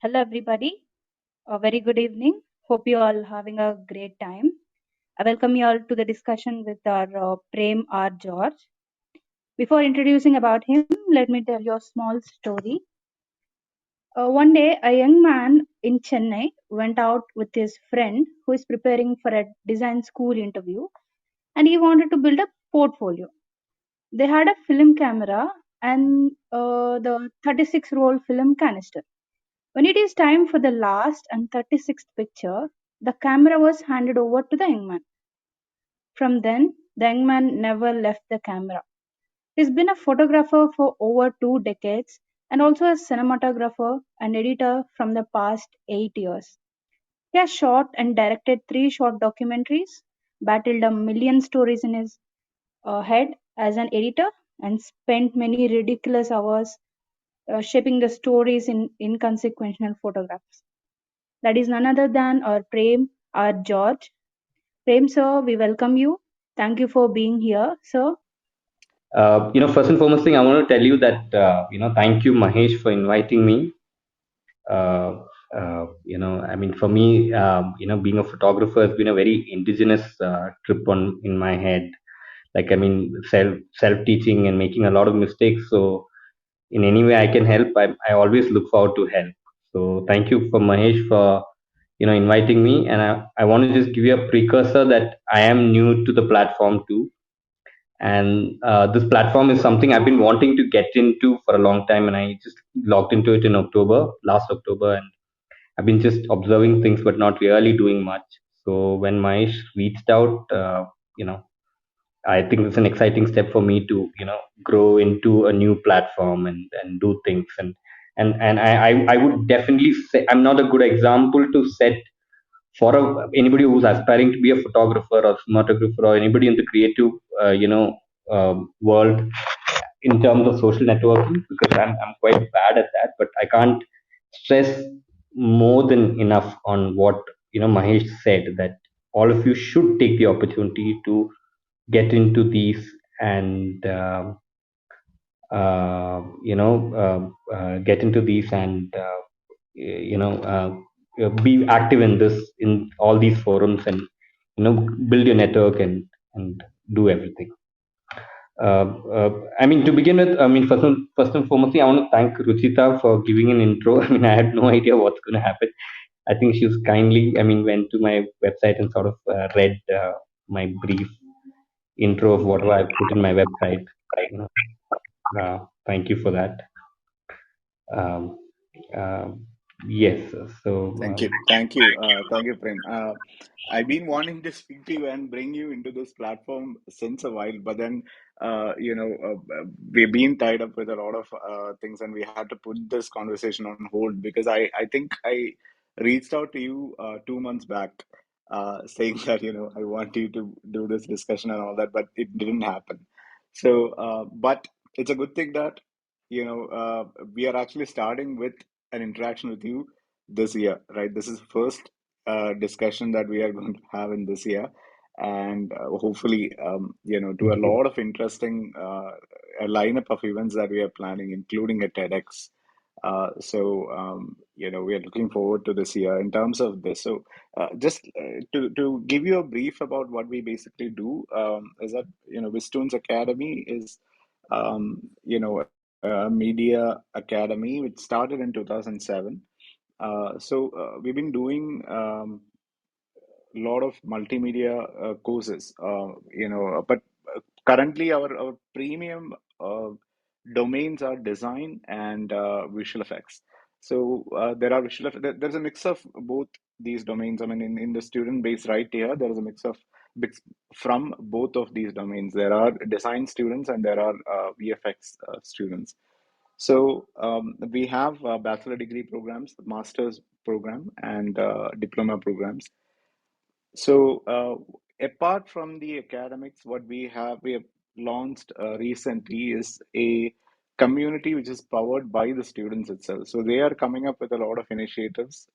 Hello, everybody. A very good evening. Hope you all having a great time. I welcome you all to the discussion with our Prem R. George. Before introducing about him, let me tell you a small story. One day, a young man in Chennai went out with his friend who is preparing for a design school interview, and he wanted to build a portfolio. They had a film camera and the 36-roll film canister. When it is time for the last and 36th picture, the camera was handed over to the young man. From then, the young man never left the camera. He's been a photographer for over 2 decades and also a cinematographer and editor from the past 8 years. He has shot and directed 3 short documentaries, battled a million stories in his head as an editor, and spent many ridiculous hours shaping the stories in inconsequential photographs. That is none other than our Prem, our George. Prem, sir, we welcome you. Thank you for being here, sir. First and foremost thing, I want to tell you that, thank you, Mahesh, for inviting me. I mean, for me, being a photographer has been a very indigenous trip in my head. Like, I mean, self teaching and making a lot of mistakes. So, in any way I can help, I always look forward to help. So, thank you for Mahesh for inviting me. And I want to just give you a precursor that I am new to the platform too, and this platform is something I've been wanting to get into for a long time, and I just logged into it in last October, and I've been just observing things but not really doing much. So when Mahesh reached out, I think it's an exciting step for me to grow into a new platform and do things, and I would definitely say I'm not a good example to set for anybody who's aspiring to be a photographer or cinematographer or anybody in the creative world in terms of social networking, because I'm quite bad at that, but I can't stress more than enough on what Mahesh said, that all of you should take the opportunity to get into these and get into these and be active in all these forums, and build your network and do everything. I mean, to begin with, I mean, first and foremost, I want to thank Ruchita for giving an intro. I mean, I had no idea what's going to happen. I think she's kindly, I mean, went to my website and sort of read my brief intro of whatever I put in my website. You know, thank you for that. Um, uh, yes. So Thank you, Prem. I've been wanting to speak to you and bring you into this platform since a while, but then, we've been tied up with a lot of things, and we had to put this conversation on hold because I think I reached out to you 2 months back, saying that I want you to do this discussion and all that, but it didn't happen. So, but it's a good thing that we are actually starting with an interaction with you this year, right? This is the first discussion that we are going to have in this year, and hopefully, to a lot of interesting a lineup of events that we are planning, including a TEDx. We are looking forward to this year in terms of this. So, just to give you a brief about what we basically do, is that Vistoon's Academy is a media academy which started in 2007. We've been doing a lot of multimedia courses, but currently our premium domains are design and visual effects. So there's a mix of both these domains. I mean, in the student base right here, there is a mix from both of these domains. There are design students and there are VFX students. So we have bachelor degree programs, master's program, and diploma programs. So apart from the academics, what we have launched recently is a community which is powered by the students itself. So they are coming up with a lot of initiatives.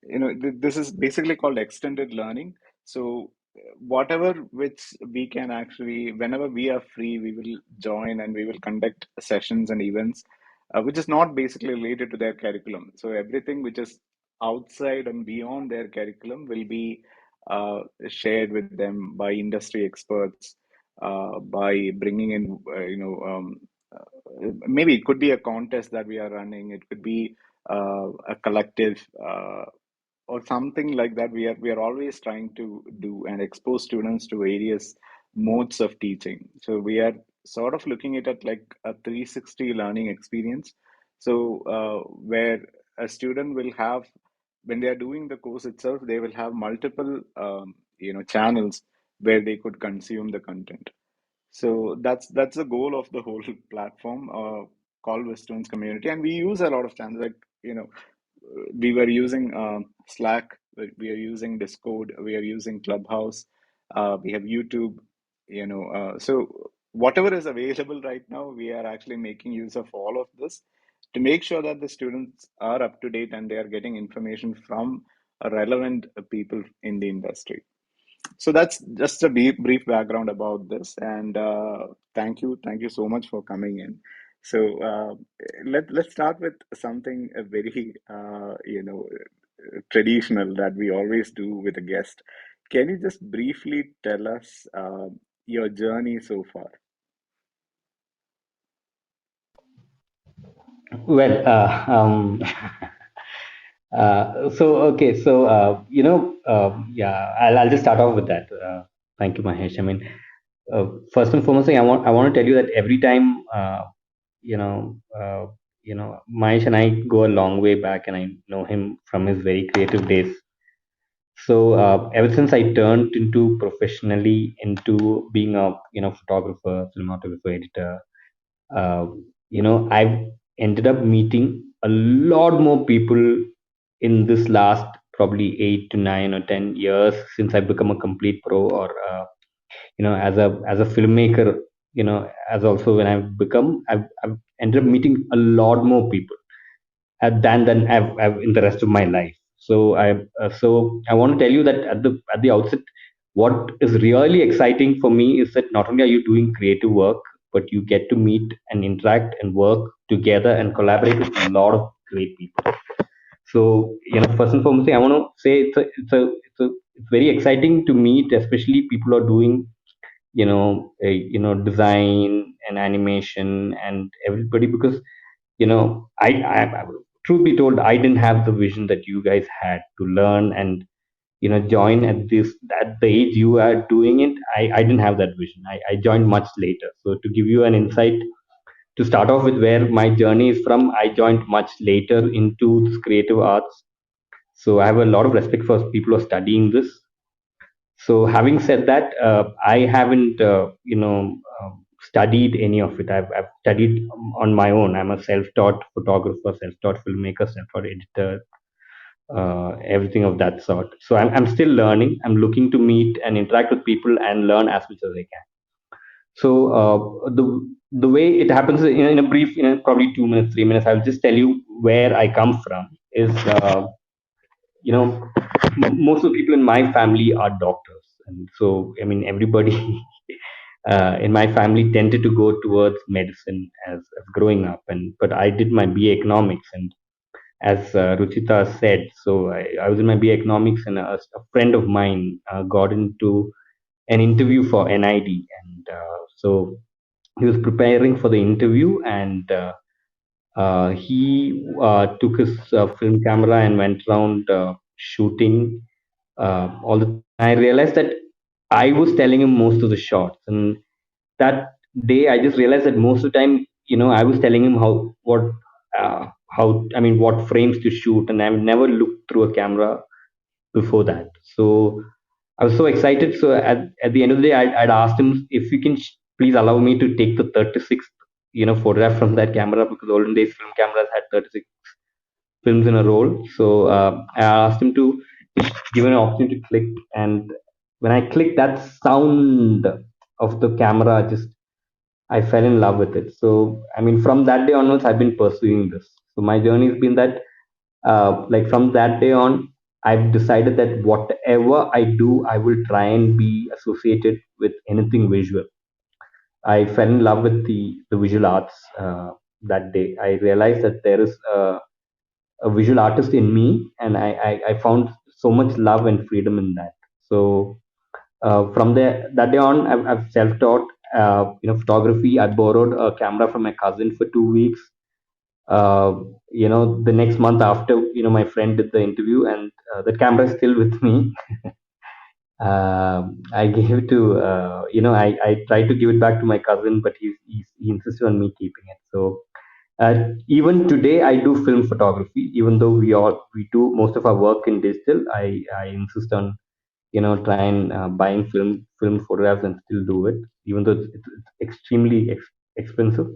This is basically called extended learning. So whatever which we can actually, whenever we are free, we will join and we will conduct sessions and events which is not basically related to their curriculum. So everything which is outside and beyond their curriculum will be shared with them by industry experts, by bringing in, maybe it could be a contest that we are running. It could be a collective. Or something like that. We are always trying to do and expose students to various modes of teaching. So we are sort of looking at it like a 360 learning experience. So where a student will have, when they are doing the course itself, they will have multiple channels where they could consume the content. So that's the goal of the whole platform, called Western's community, and we use a lot of channels. Like, we were using Slack, we are using Discord, we are using Clubhouse, we have YouTube. So whatever is available right now, we are actually making use of all of this to make sure that the students are up to date and they are getting information from relevant people in the industry. So that's just a brief background about this, and thank you so much for coming in. So let's start with something very traditional that we always do with a guest. Can you just briefly tell us your journey so far? Well, yeah, I'll just start off with that. Thank you, Mahesh. I mean, first and foremost, thing I want to tell you that every time, you know, uh, Mahesh and I go a long way back, and I know him from his very creative days. So ever since I turned into professionally into being a photographer, cinematographer, editor, uh, I've ended up meeting a lot more people in this last probably 8 to 9 or 10 years since I've become a complete pro, or as a filmmaker, as also when I've ended up meeting a lot more people than I've in the rest of my life. So I want to tell you that at the outset, what is really exciting for me is that not only are you doing creative work, but you get to meet and interact and work together and collaborate with a lot of great people. So first and foremost, I want to say it's very exciting to meet, especially people who are doing design and animation and everybody, because I truth be told, I didn't have the vision that you guys had to learn and join at the age you are doing it. I didn't have that vision. I joined much later. So to give you an insight, to start off with where my journey is from, I joined much later into this creative arts. So I have a lot of respect for people who are studying this. So having said that, I haven't studied any of it. I've studied on my own. I'm a self-taught photographer, self-taught filmmaker, self-taught editor, everything of that sort. So I'm still learning. I'm looking to meet and interact with people and learn as much as I can. So the way it happens in a brief, probably 2 minutes, 3 minutes, I'll just tell you where I come from. Is you know Most of the people in my family are doctors, and so I mean everybody in my family tended to go towards medicine as growing up, and but I did my BA economics, and as Ruchita said, so I was in my BA economics, and a friend of mine got into an interview for NID, and so he was preparing for the interview, and he took his film camera and went around shooting all the. I realized that I was telling him most of the shots, and that day I just realized that most of the time, I was telling him how I mean what frames to shoot, and I've never looked through a camera before that. So I was so excited. So at the end of the day, I'd asked him if you can please allow me to take the 36th photograph from that camera, because olden days film cameras had 36 films in a roll. So I asked him to give an opportunity to click, and when I clicked, that sound of the camera, just I fell in love with it. So I mean, from that day onwards, I've been pursuing this. So my journey has been that, like from that day on, I've decided that whatever I do, I will try and be associated with anything visual. I fell in love with the visual arts. that day. I realized that there is a visual artist in me, and I found so much love and freedom in that. So from there, that day on, I've self-taught. Photography. I borrowed a camera from my cousin for 2 weeks. The next month after, my friend did the interview, and the camera is still with me. I gave to, I tried to give it back to my cousin, but he insisted on me keeping it. So even today, I do film photography, even though we do most of our work in digital. I insist on, try and buying film photographs and still do it, even though it's extremely expensive.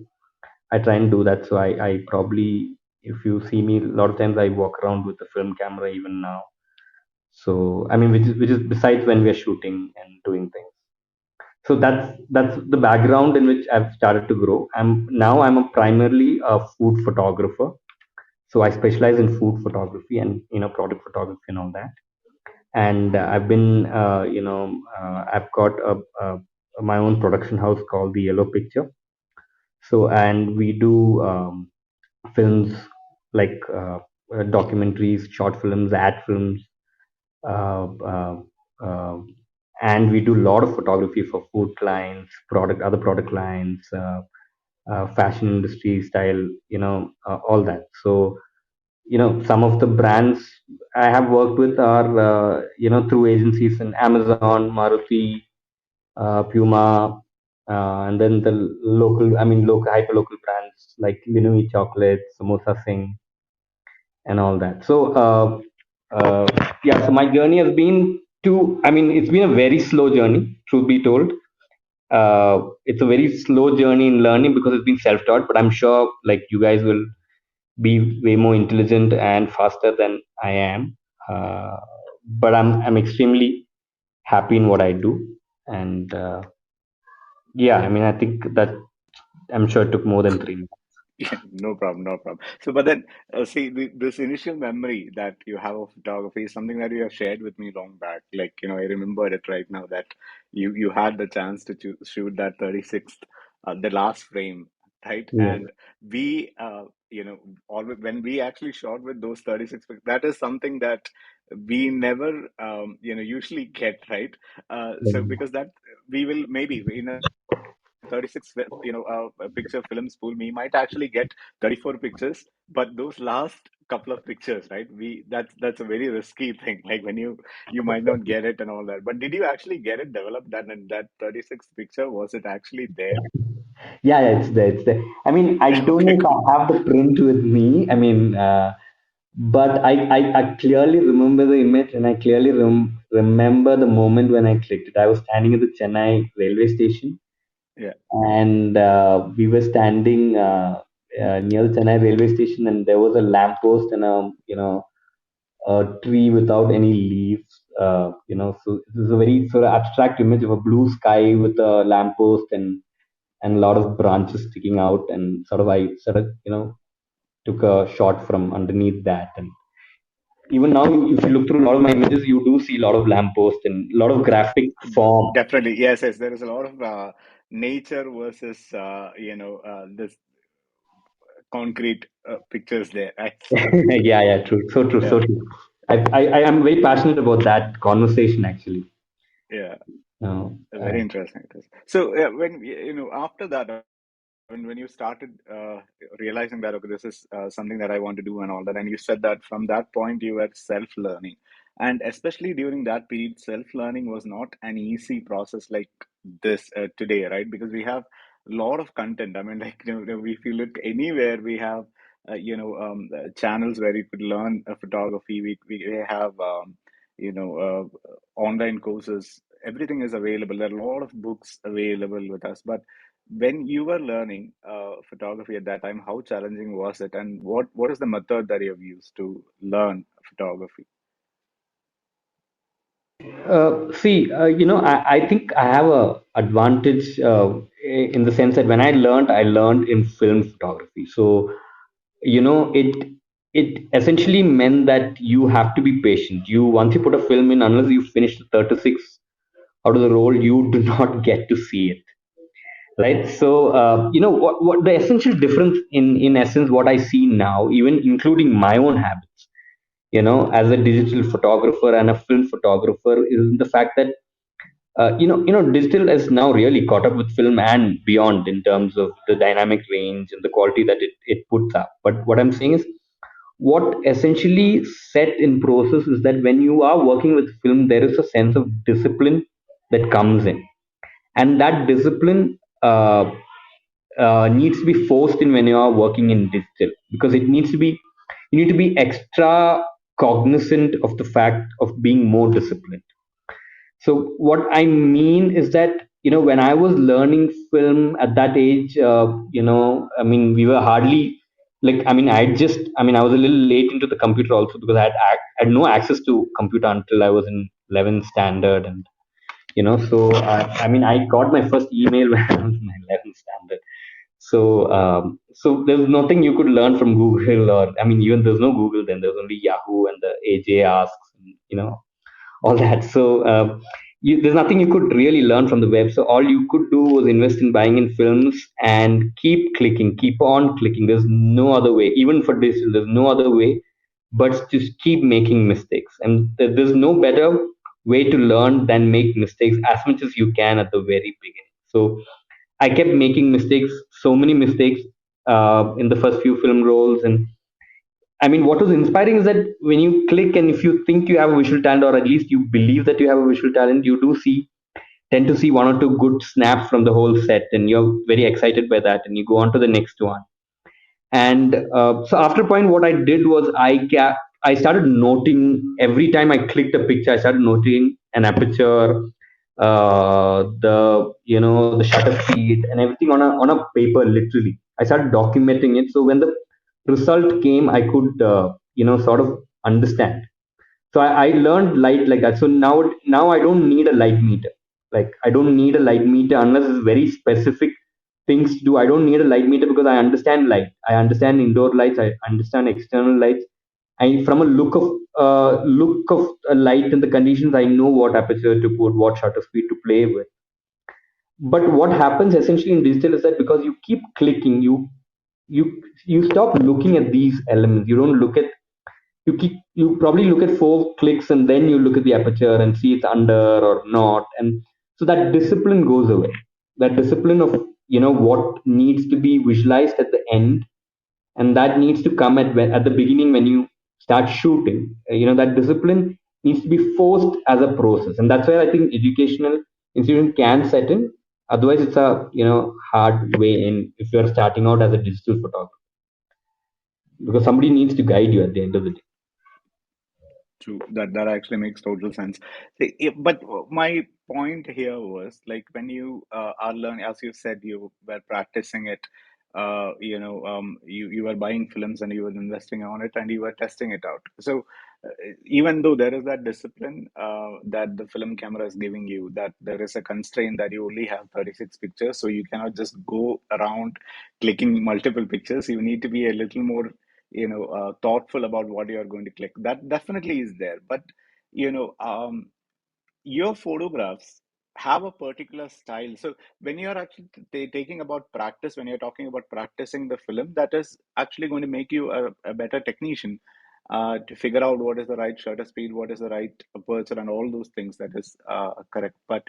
I try and do that. So I probably, if you see me, a lot of times I walk around with a film camera even now. So I mean, which is besides when we are shooting and doing things. So that's the background in which I've started to grow. I'm a primarily a food photographer. So I specialize in food photography and product photography and all that. And I've been I've got my own production house called the Yellow Picture. So and we do films like documentaries, short films, ad films, uh, uh, uh, and we do a lot of photography for food clients, other product lines, fashion industry style, all that. So some of the brands I have worked with are through agencies in Amazon, Maruti, Puma, and then the local hyper local brands like Linui Chocolates, Samosa Singh, and all that. So yeah, so my journey has been it's been a very slow journey, truth be told. It's a very slow journey in learning because it's been self-taught, but I'm sure like you guys will be way more intelligent and faster than I am. Uh, but I'm extremely happy in what I do, and yeah, I mean, I think that I'm sure it took more than 3 months. Yeah, no problem, no problem. So, but then, see, this initial memory that you have of photography is something that you have shared with me long back. Like, I remember it right now that you had the chance to shoot that 36th, the last frame, right? Yeah, And we, always when we actually shot with those 36, that is something that we never, usually get, right? So because that we will maybe in a 36 picture film spool, we might actually get 34 pictures, but those last couple of pictures, right, we that's a very risky thing, like when you might not get it and all that. But did you actually get it developed, that in that 36th picture, was it actually there? yeah, it's there. It's there. I mean, I don't know Okay, if cool. I have the print with me. I mean, but I clearly remember the image, and I clearly remember the moment when I clicked it. I was standing at the Chennai railway station, Yeah. and we were standing near the Chennai railway station, and there was a lamppost and a tree without any leaves. So this is a very sort of abstract image of a blue sky with a lamppost and a lot of branches sticking out, and I sort of took a shot from underneath that. And even now, if you look through a lot of my images, you do see a lot of lampposts and a lot of graphic form. Definitely, yes, yes. There is a lot of nature versus this concrete pictures there. Right? So, Yeah, yeah, true, so true, so yeah, true. I am very passionate about that conversation actually. yeah. uh, Very uh, interesting. It is. So when after that, when you started realizing that, okay, this is something that I want to do and all that, and you said that from that point you were self-learning, and especially during that period, self-learning was not an easy process like this today, right? Because we have a lot of content. I mean, like if you look anywhere, we have channels where you could learn photography. We have online courses. Everything is available. There are a lot of books available with us, but when you were learning photography at that time, how challenging was it, and what is the method that you have used to learn photography? See, I think I have a advantage in the sense that when I learned in film photography. So, it essentially meant that you have to be patient. Once you put a film in, unless you finish the 36 out of the roll, you do not get to see it. right? So what the essential difference in essence what I see now, even including my own habits, as a digital photographer and a film photographer, is the fact that digital is now really caught up with film and beyond in terms of the dynamic range and the quality that it puts up. But what I'm saying is, what essentially set in process is that when you are working with film, there is a sense of discipline that comes in, and that discipline needs to be forced in when you are working in digital, because you need to be extra cognizant of the fact of being more disciplined. So what I mean is that, when I was learning film at that age, I mean, we were hardly like, I mean, I was a little late into the computer also, because I had no access to computer until I was in 11th standard. And so I mean, I got my first email when I was in my 11th standard. So there was nothing you could learn from Google, or I mean, even there's no Google then. There's only Yahoo and the AJ asks, all that. So there's nothing you could really learn from the web. So all you could do was invest in buying in films and keep clicking, keep on clicking. There's no other way. Even for digital, there's no other way but just keep making mistakes. And there's no better way to learn than make mistakes as much as you can at the very beginning. So I kept making mistakes, so many mistakes in the first few film roles. And I mean, what was inspiring is that when you click and if you think you have a visual talent, or at least you believe that you have a visual talent, you do tend to see one or two good snaps from the whole set, and you're very excited by that, and you go on to the next one. And so after a point, what I did was I started noting every time I clicked a picture. I started noting an aperture, the shutter speed, and everything on a paper. Literally, I started documenting it. So when the result came, I could sort of understand. So I learned light like that. So now I don't need a light meter. Like, I don't need a light meter unless it's very specific things to do. I don't need a light meter because I understand light. I understand indoor lights. I understand external lights. I from a look of a light and the conditions, I know what aperture to put, what shutter speed to play with. But what happens essentially in digital is that because you keep clicking, you stop looking at these elements. You don't look at you probably look at 4 clicks and then you look at the aperture and see it's under or not. And so that discipline goes away. That discipline of what needs to be visualized at the end, and that needs to come at the beginning when you start shooting. That discipline needs to be forced as a process, and that's where I think educational institution can set in. Otherwise it's a hard way in if you're starting out as a digital photographer, because somebody needs to guide you at the end of the day. True. That actually makes total sense. See, but my point here was like when you are learning, as you said, you were practicing it. You were buying films and you were investing on it and you were testing it out. So even though there is that discipline that the film camera is giving you, that there is a constraint that you only have 36 pictures, so you cannot just go around clicking multiple pictures. You need to be a little more thoughtful about what you are going to click. That definitely is there, but you know um, your photographs have a particular style. So when you're actually taking about practice, when you're talking about practicing the film, that is actually going to make you a better technician, to figure out what is the right shutter speed, what is the right aperture, and all those things. That is correct. But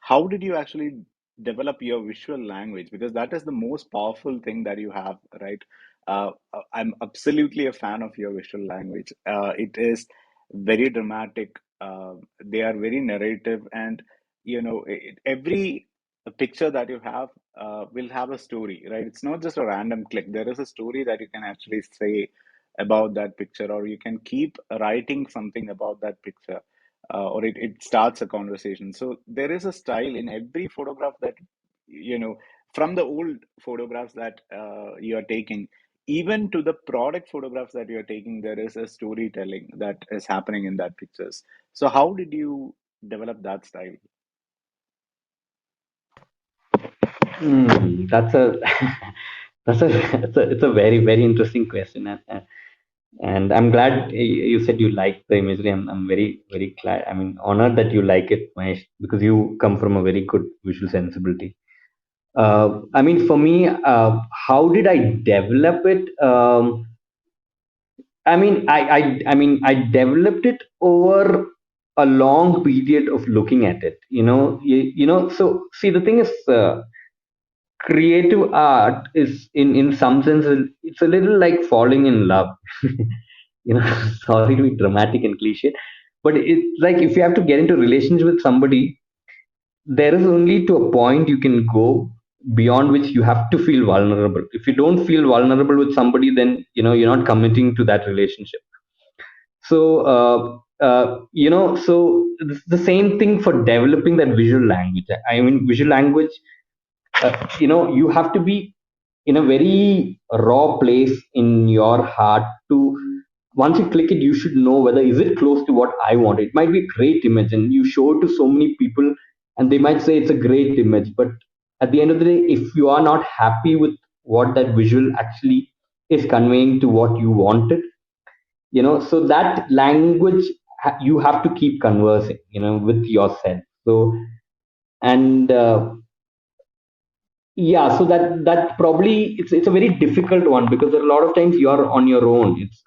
how did you actually develop your visual language? Because that is the most powerful thing that you have, right? I'm absolutely a fan of your visual language. It is very dramatic. They are very narrative, and every picture that you have will have a story, right? It's not just a random click. There is a story that you can actually say about that picture, or you can keep writing something about that picture, or it starts a conversation. So there is a style in every photograph that, you know, from the old photographs that you are taking, even to the product photographs that you're taking, there is a storytelling that is happening in that pictures. So how did you develop that style? That's a it's a very very interesting question. And I'm glad you said you like the imagery. I'm very very glad. I mean, honored that you like it, Mahesh, because you come from a very good visual sensibility. I mean, for me, how did I develop it? I developed it over a long period of looking at it. So see, the thing is, creative art is, in some sense, it's a little like falling in love. Sorry to be dramatic and cliche, but it's like if you have to get into relationship with somebody, there is only to a point you can go, beyond which you have to feel vulnerable. If you don't feel vulnerable with somebody, then you're not committing to that relationship. So it's the same thing for developing that visual language. I mean, visual language, you have to be in a very raw place in your heart to, once you click it, you should know whether is it close to what I want. It might be a great image and you show it to so many people and they might say it's a great image, but at the end of the day, if you are not happy with what that visual actually is conveying to what you wanted, so that language, you have to keep conversing with yourself. So, and yeah, so that probably, it's a very difficult one, because a lot of times you are on your own. It's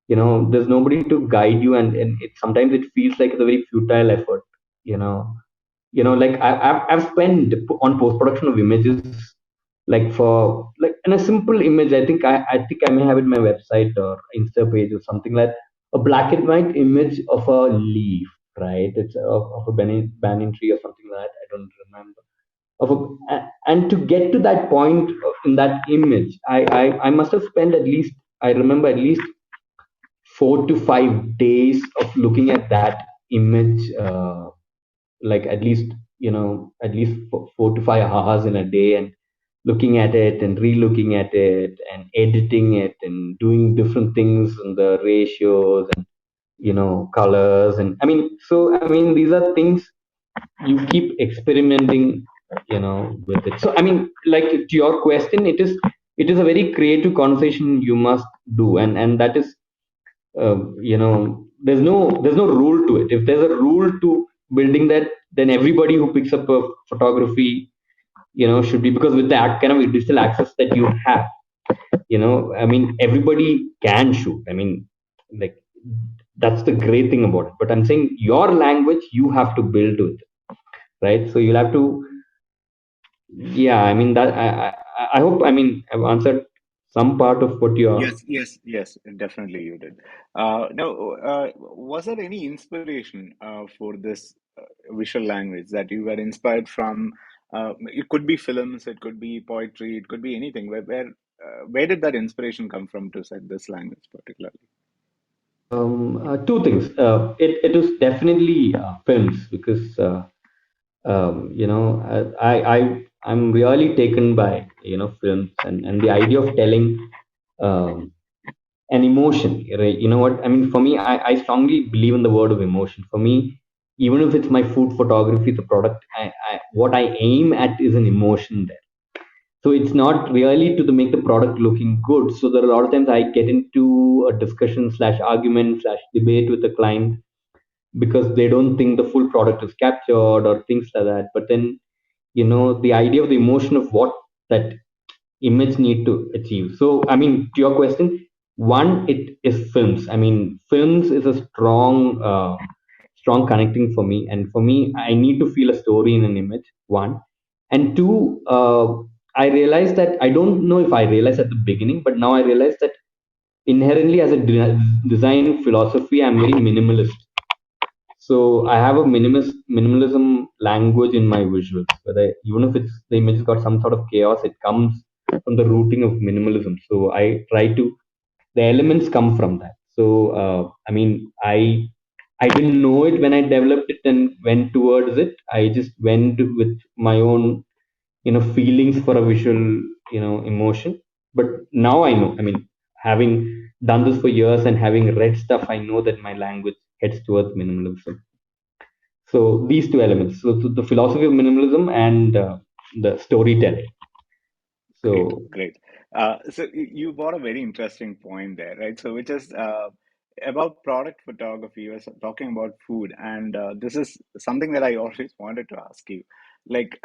there's nobody to guide you, and sometimes it feels like it's a very futile effort. you know like I've spent on post production of images, like for like in a simple image. I think I may have it in my website or Insta page or something, like a black and white image of a leaf, right? It's of a banyan tree or something like that. I don't remember. And to get to that point in that image, I must have spent at least, I remember, at least 4 to 5 days of looking at that image, like at least 4 to 5 hours in a day, and looking at it and re-looking at it and editing it and doing different things and the ratios and colors. And I mean these are things you keep experimenting with it. So I mean, like, to your question, it is a very creative conversation you must do, and that is, there's no rule to it. If there's a rule to building that, then everybody who picks up a photography, should be, because with that kind of digital access that you have, I mean, everybody can shoot. I mean, like, that's the great thing about it. But I'm saying, your language, you have to build with it, right? So you'll have to, yeah, I mean, that I hope, I mean, I've answered some part of what you are. Yes, yes, yes, definitely you did. Now, was there any inspiration for this visual language that you were inspired from? It could be films, it could be poetry, it could be anything. Where did that inspiration come from to set this language particularly? Two things. It is definitely films, because I'm really taken by films, and the idea of telling um, an emotion, right? You know what I mean? For me, I strongly believe in the word of emotion. For me, even if it's my food photography, the product, what I aim at is an emotion there. So it's not really to make the product looking good. So there are a lot of times I get into a discussion slash argument slash debate with the client, because they don't think the full product is captured or things like that. But then, the idea of the emotion of what that image need to achieve. So I mean, to your question, one, it is films. I mean, films is a strong connecting for me, and for me, I need to feel a story in an image, one. And two, I realized that, I don't know if I realized at the beginning, but now I realize that inherently, as a design philosophy, I'm very minimalist. So I have a minimalism language in my visuals, whether even if it's the image has got some sort of chaos, it comes from the rooting of minimalism. So I try to, the elements come from that. So I mean, I didn't know it when I developed it and went towards it. I just went with my own feelings for a visual emotion. But now I know, I mean, having done this for years and having read stuff, I know that my language heads towards minimalism. So these two elements, so the philosophy of minimalism and the storytelling. Great, So great. So you brought a very interesting point there, right? So which is about product photography. You were talking about food, and this is something that I always wanted to ask you. Like,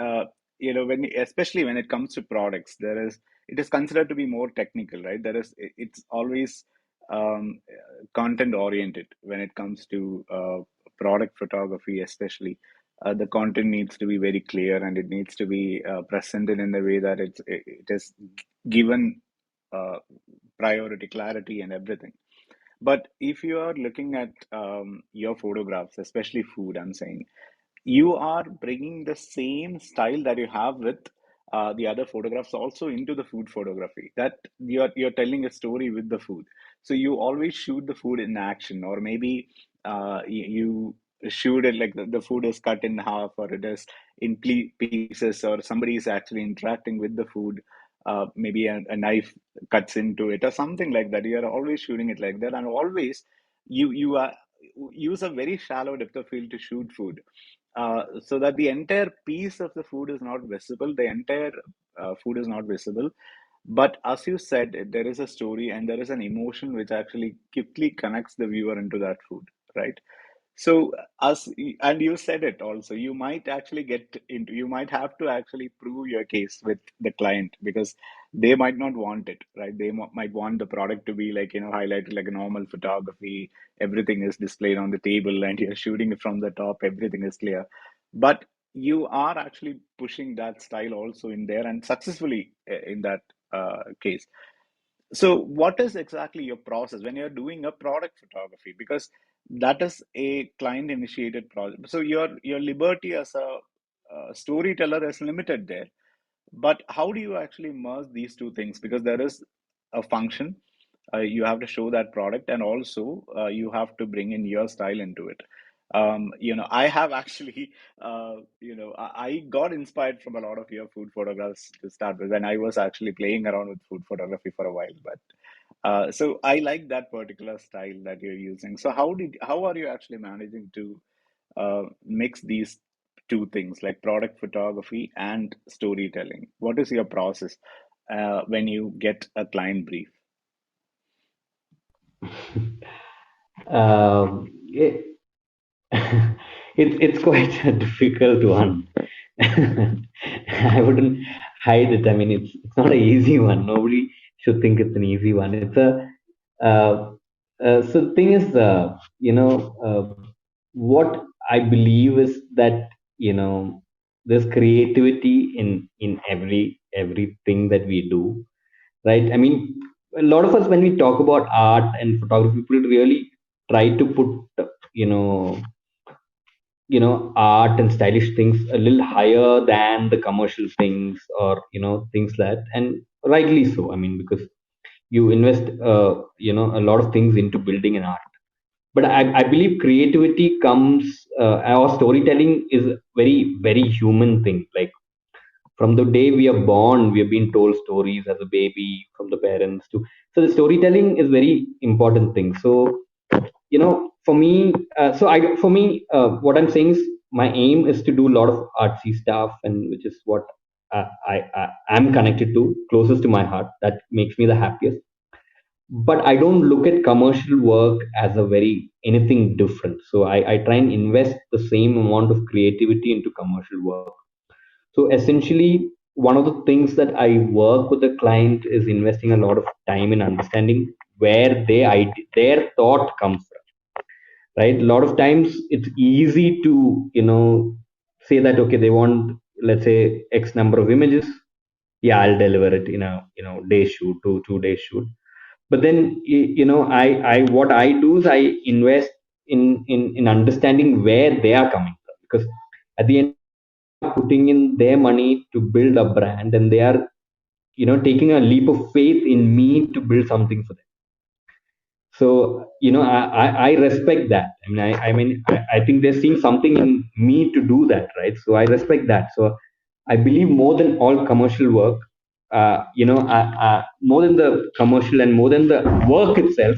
when especially when it comes to products, it is considered to be more technical, right? It's always content oriented when it comes to product photography, especially. The content needs to be very clear, and it needs to be presented in the way that it is given uh, priority, clarity, and everything. But if you are looking at your photographs, especially food, I'm saying, you are bringing the same style that you have with the other photographs also into the food photography. That you're telling a story with the food. So you always shoot the food in action, or maybe you shoot it like the food is cut in half, or it is in pieces, or somebody is actually interacting with the food. Maybe a knife cuts into it, or something like that. You are always shooting it like that, and always you are use a very shallow depth of field to shoot food, so that the entire piece of the food is not visible, the entire food is not visible. But as you said, there is a story and there is an emotion which actually quickly connects the viewer into that food, right? So, as and you said it also, you might actually you might have to actually prove your case with the client, because they might not want it, right? They might want the product to be like, highlighted like a normal photography. Everything is displayed on the table and you're shooting it from the top, everything is clear. But you are actually pushing that style also in there, and successfully in that case. So, what is exactly your process when you're doing a product photography? Because that is a client initiated project. So your liberty as a storyteller is limited there. But how do you actually merge these two things? Because there is a function, you have to show that product, and also you have to bring in your style into it. I have actually, I got inspired from a lot of your food photographs to start with, and I was actually playing around with food photography for a while. But so I like that particular style that you're using. So how are you actually managing to mix these two things, like product photography and storytelling? What is your process when you get a client brief? it, it's quite a difficult one. I wouldn't hide it. I mean, it's not an easy one. Nobody should think it's an easy one. It's a so the thing is, what I believe is that there's creativity in everything that we do, right? I mean, a lot of us, when we talk about art and photography, people really try to put you know art and stylish things a little higher than the commercial things, or things like that. And rightly so. I mean, because you invest a lot of things into building an art. But I believe creativity comes, or storytelling is a very very human thing. Like, from the day we are born, we have been told stories as a baby from the parents to. So the storytelling is very important thing. So for me, what I'm saying is, my aim is to do a lot of artsy stuff, and which is what I am connected to, closest to my heart, that makes me the happiest. But I don't look at commercial work as a very anything different. So I try and invest the same amount of creativity into commercial work. So essentially, one of the things that I work with the client is investing a lot of time in understanding where their thought comes from. Right? A lot of times it's easy to say that, okay, they want, let's say, X number of images. Yeah, I'll deliver it in a day shoot, 2 day shoot. But then I what I do is I invest in understanding where they are coming from, because at the end, putting in their money to build a brand, and they are taking a leap of faith in me to build something for them. So I respect that. I think they're seeing something in me to do that, right? So I respect that. So I believe more than all commercial work, more than the commercial and more than the work itself,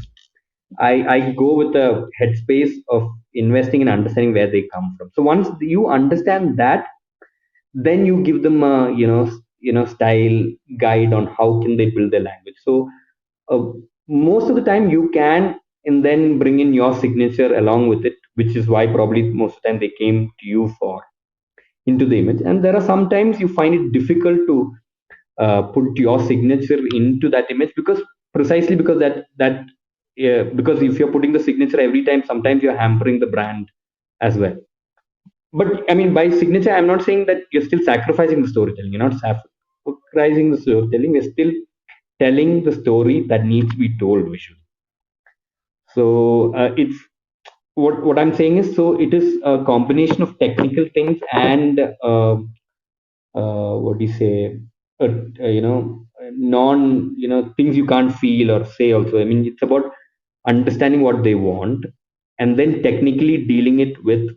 I go with the headspace of investing and understanding where they come from. So once you understand that, then you give them a style guide on how can they build their language. So uh, most of the time you can, and then bring in your signature along with it, which is why probably most of the time they came to you for. into the image. And there are sometimes you find it difficult to put your signature into that image, because precisely because because if you're putting the signature every time, sometimes you're hampering the brand as well. But I mean, by signature, I'm not saying that you're still sacrificing the storytelling. You're not sacrificing the storytelling. We're still telling the story that needs to be told visually. So it's what I'm saying is, so it is a combination of technical things and what do you say, non, things you can't feel or say also. I mean, it's about understanding what they want, and then technically dealing it with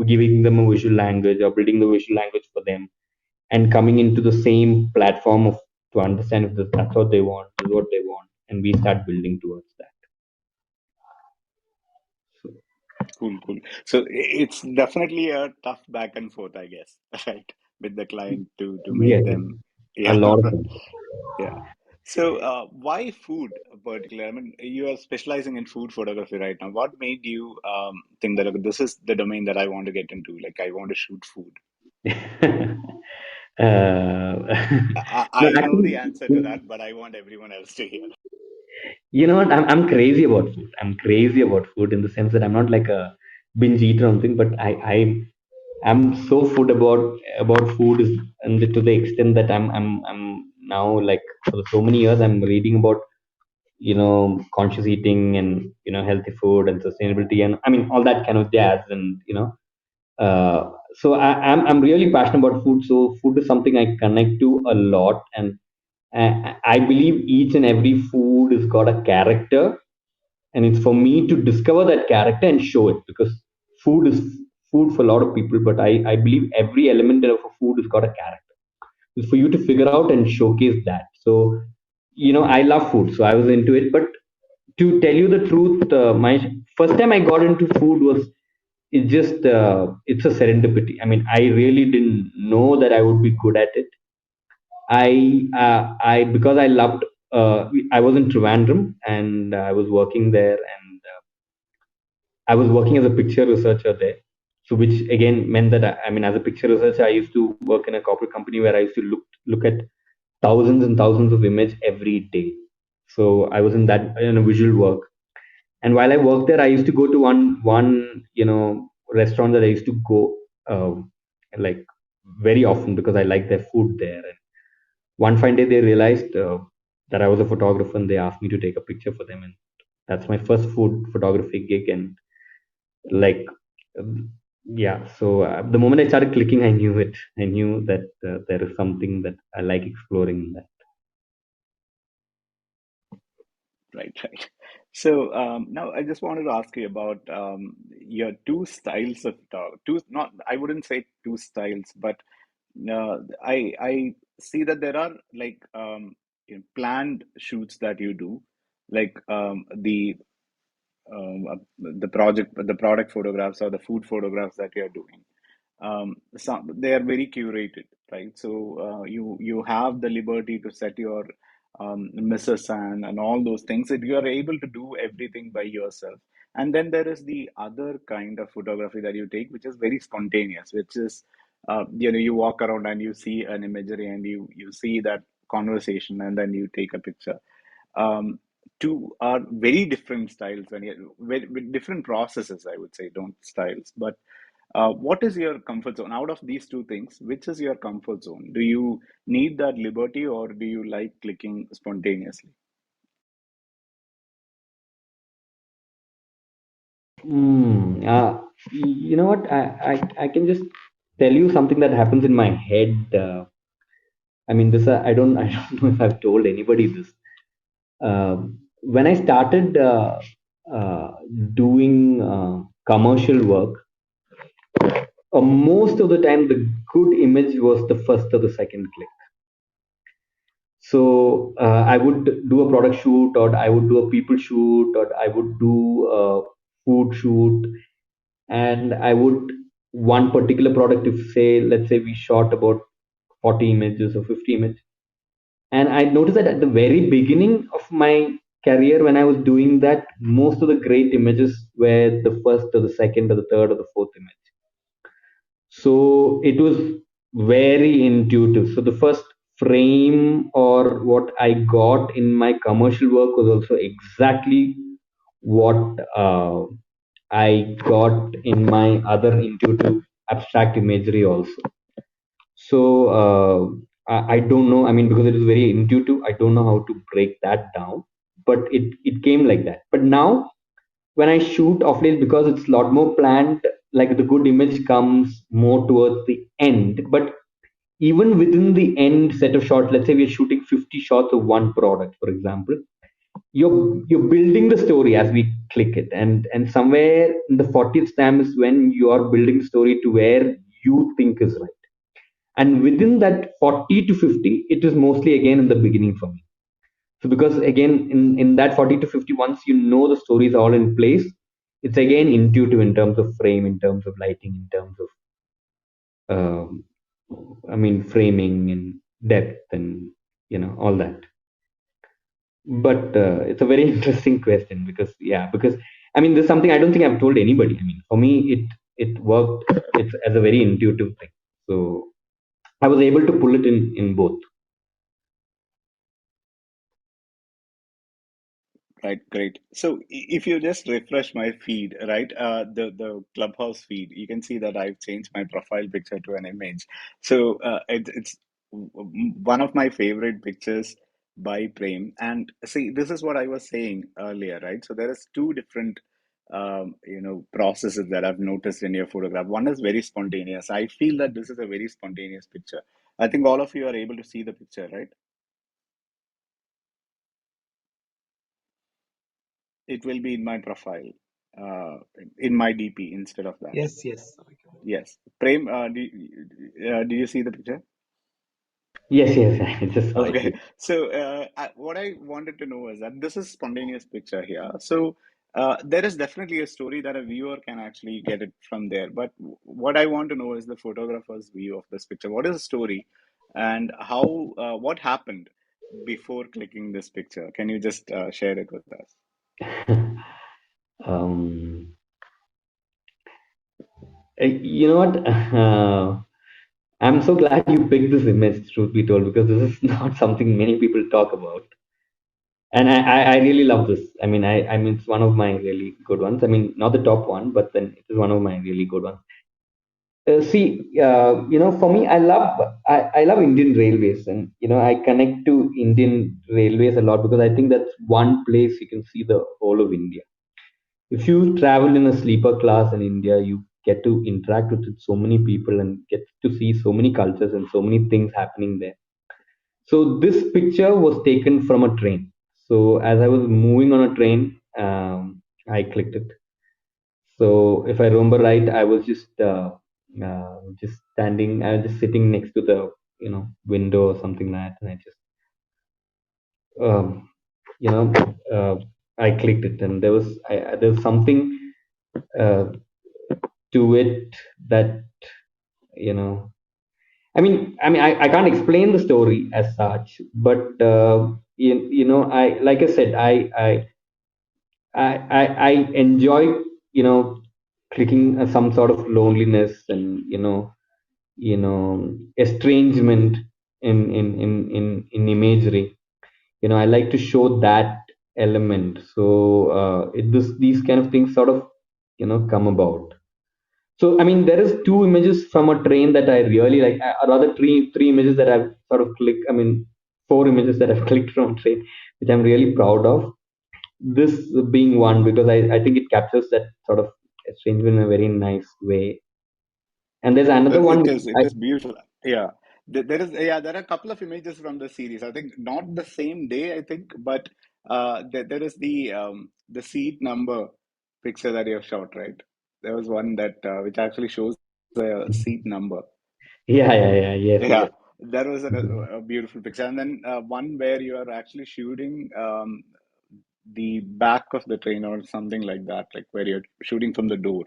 giving them a visual language or building the visual language for them, and coming into the same platform of to understand if that's what they want, is what they want, and we start building towards that. So, Cool, cool. So it's definitely a tough back and forth, I guess, right, with the client to yeah, make them, a yeah, lot of them. yeah. So why food particular? I mean, you are specializing in food photography right now. What made you think that, okay, this is the domain that I want to get into? Like, I want to shoot food. No, I know the actually, answer to that, but I want everyone else to hear. you know what? I'm crazy about food. I'm crazy about food in the sense that I'm not like a binge eater or something, but I'm so food about food is, and to the extent that I'm now, like, for so many years I'm reading about, conscious eating and, healthy food and sustainability, and I mean all that kind of jazz, and so I'm really passionate about food. So food is something I connect to a lot, and I believe each and every food has got a character, and it's for me to discover that character and show it, because food is food for a lot of people, but I believe every element of a food has got a character. It's for you to figure out and showcase that. So, I love food, so I was into it. But to tell you the truth, my first time I got into food was, it's a serendipity. I mean, I really didn't know that I would be good at it. I because I loved. I was in Trivandrum, and I was working there, and I was working as a picture researcher there. So which again meant that I mean, as a picture researcher, I used to work in a corporate company where I used to look at thousands and thousands of image every day. So I was in a visual work, and while I worked there, I used to go to one restaurant that I used to go, like, very often, because I like their food there. And one fine day, they realized that I was a photographer, and they asked me to take a picture for them, and that's my first food photography gig. And, like, yeah, so the moment I started clicking, I knew it. I knew that there is something that I like exploring in that. Right, right. So now I just wanted to ask you about your two styles of two. Not, I wouldn't say two styles, but I see that there are like planned shoots that you do, like the product photographs or the food photographs that you're doing. Some they are very curated, right? So you have the liberty to set your Mrs. and all those things. That you are able to do everything by yourself. And then there is the other kind of photography that you take, which is very spontaneous, which is you walk around and you see an imagery and you see that conversation and then you take a picture. Two are very different styles and yet with different processes, I would say, don't styles. But what is your comfort zone out of these two things? Which is your comfort zone? Do you need that liberty or do you like clicking spontaneously? You know what? I can just tell you something that happens in my head. I mean, this I don't I don't know if I've told anybody this. When I started uh, doing commercial work, most of the time the good image was the first or the second click. So I would do a product shoot, or I would do a people shoot, or I would do a food shoot, and I would one particular product. If, say, let's say we shot about 40 images or 50 images, and I noticed that at the very beginning of my career, when I was doing that, most of the great images were the first or the second or the third or the fourth image. So it was very intuitive. So the first frame or what I got in my commercial work was also exactly what I got in my other intuitive abstract imagery also. So I don't know. I mean, because it is very intuitive, I don't know how to break that down. But it came like that. But now when I shoot off late, because it's a lot more planned, like the good image comes more towards the end. But even within the end set of shots, let's say we're shooting 50 shots of one product, for example, you're building the story as we click it, and somewhere in the 40th time is when you are building the story to where you think is right. And within that 40 to 50, it is mostly again in the beginning for me. So because again in that 40 to 50, once you know the story is all in place, it's again intuitive in terms of frame, in terms of lighting, in terms of um, I mean framing and depth and all that. But it's a very interesting question because yeah, because I mean there's something I don't think I've told anybody. I mean for me it worked. It's as a very intuitive thing. So I was able to pull it in both. Right, great. So if you just refresh my feed, right, the Clubhouse feed, you can see that I've changed my profile picture to an image. So it's one of my favorite pictures by Prem. And see, this is what I was saying earlier, right? So there is two different, processes that I've noticed in your photograph. One is very spontaneous. I feel that this is a very spontaneous picture. I think all of you are able to see the picture, right? It will be in my profile, in my DP instead of that. Yes, yes. Yes. Prem, do you see the picture? Yes, yes, I just saw it. Okay. So, what I wanted to know is that this is spontaneous picture here. So, there is definitely a story that a viewer can actually get it from there. But what I want to know is the photographer's view of this picture. What is the story, and what happened before clicking this picture? Can you just share it with us? um, you know what? I'm so glad you picked this image, truth be told, because this is not something many people talk about. And I really love this. I mean, it's one of my really good ones. I mean, not the top one, but then it is one of my really good ones. For me, I love Indian railways, and I connect to Indian railways a lot because I think that's one place you can see the whole of India. If you travel in a sleeper class in India, you get to interact with so many people and get to see so many cultures and so many things happening there. So this picture was taken from a train. So as I was moving on a train, I clicked it. So if I remember right, I was just standing, I was just sitting next to the window or something like that, and I just um, you know uh, I clicked it, and there was something uh, to it that you know. I can't explain the story as such, but I like I said, I enjoy clicking some sort of loneliness and estrangement in imagery. I like to show that element. So these kind of things sort of come about. So I mean, there is two images from a train that I really like, or rather three images that I've sort of clicked. I mean, four images that I've clicked from a train, which I'm really proud of. This being one because I think it captures that sort of estrangement in a very nice way. And there's another one It which is. It is beautiful. Yeah. There is. Yeah. There are a couple of images from the series. I think not the same day. I think, but there is the seat number picture that you have shot. Right. There was one that which actually shows the seat number. yeah, yes, Yeah. yes. That was a beautiful picture. And then one where you are actually shooting the back of the train or something like that, like where you're shooting from the door.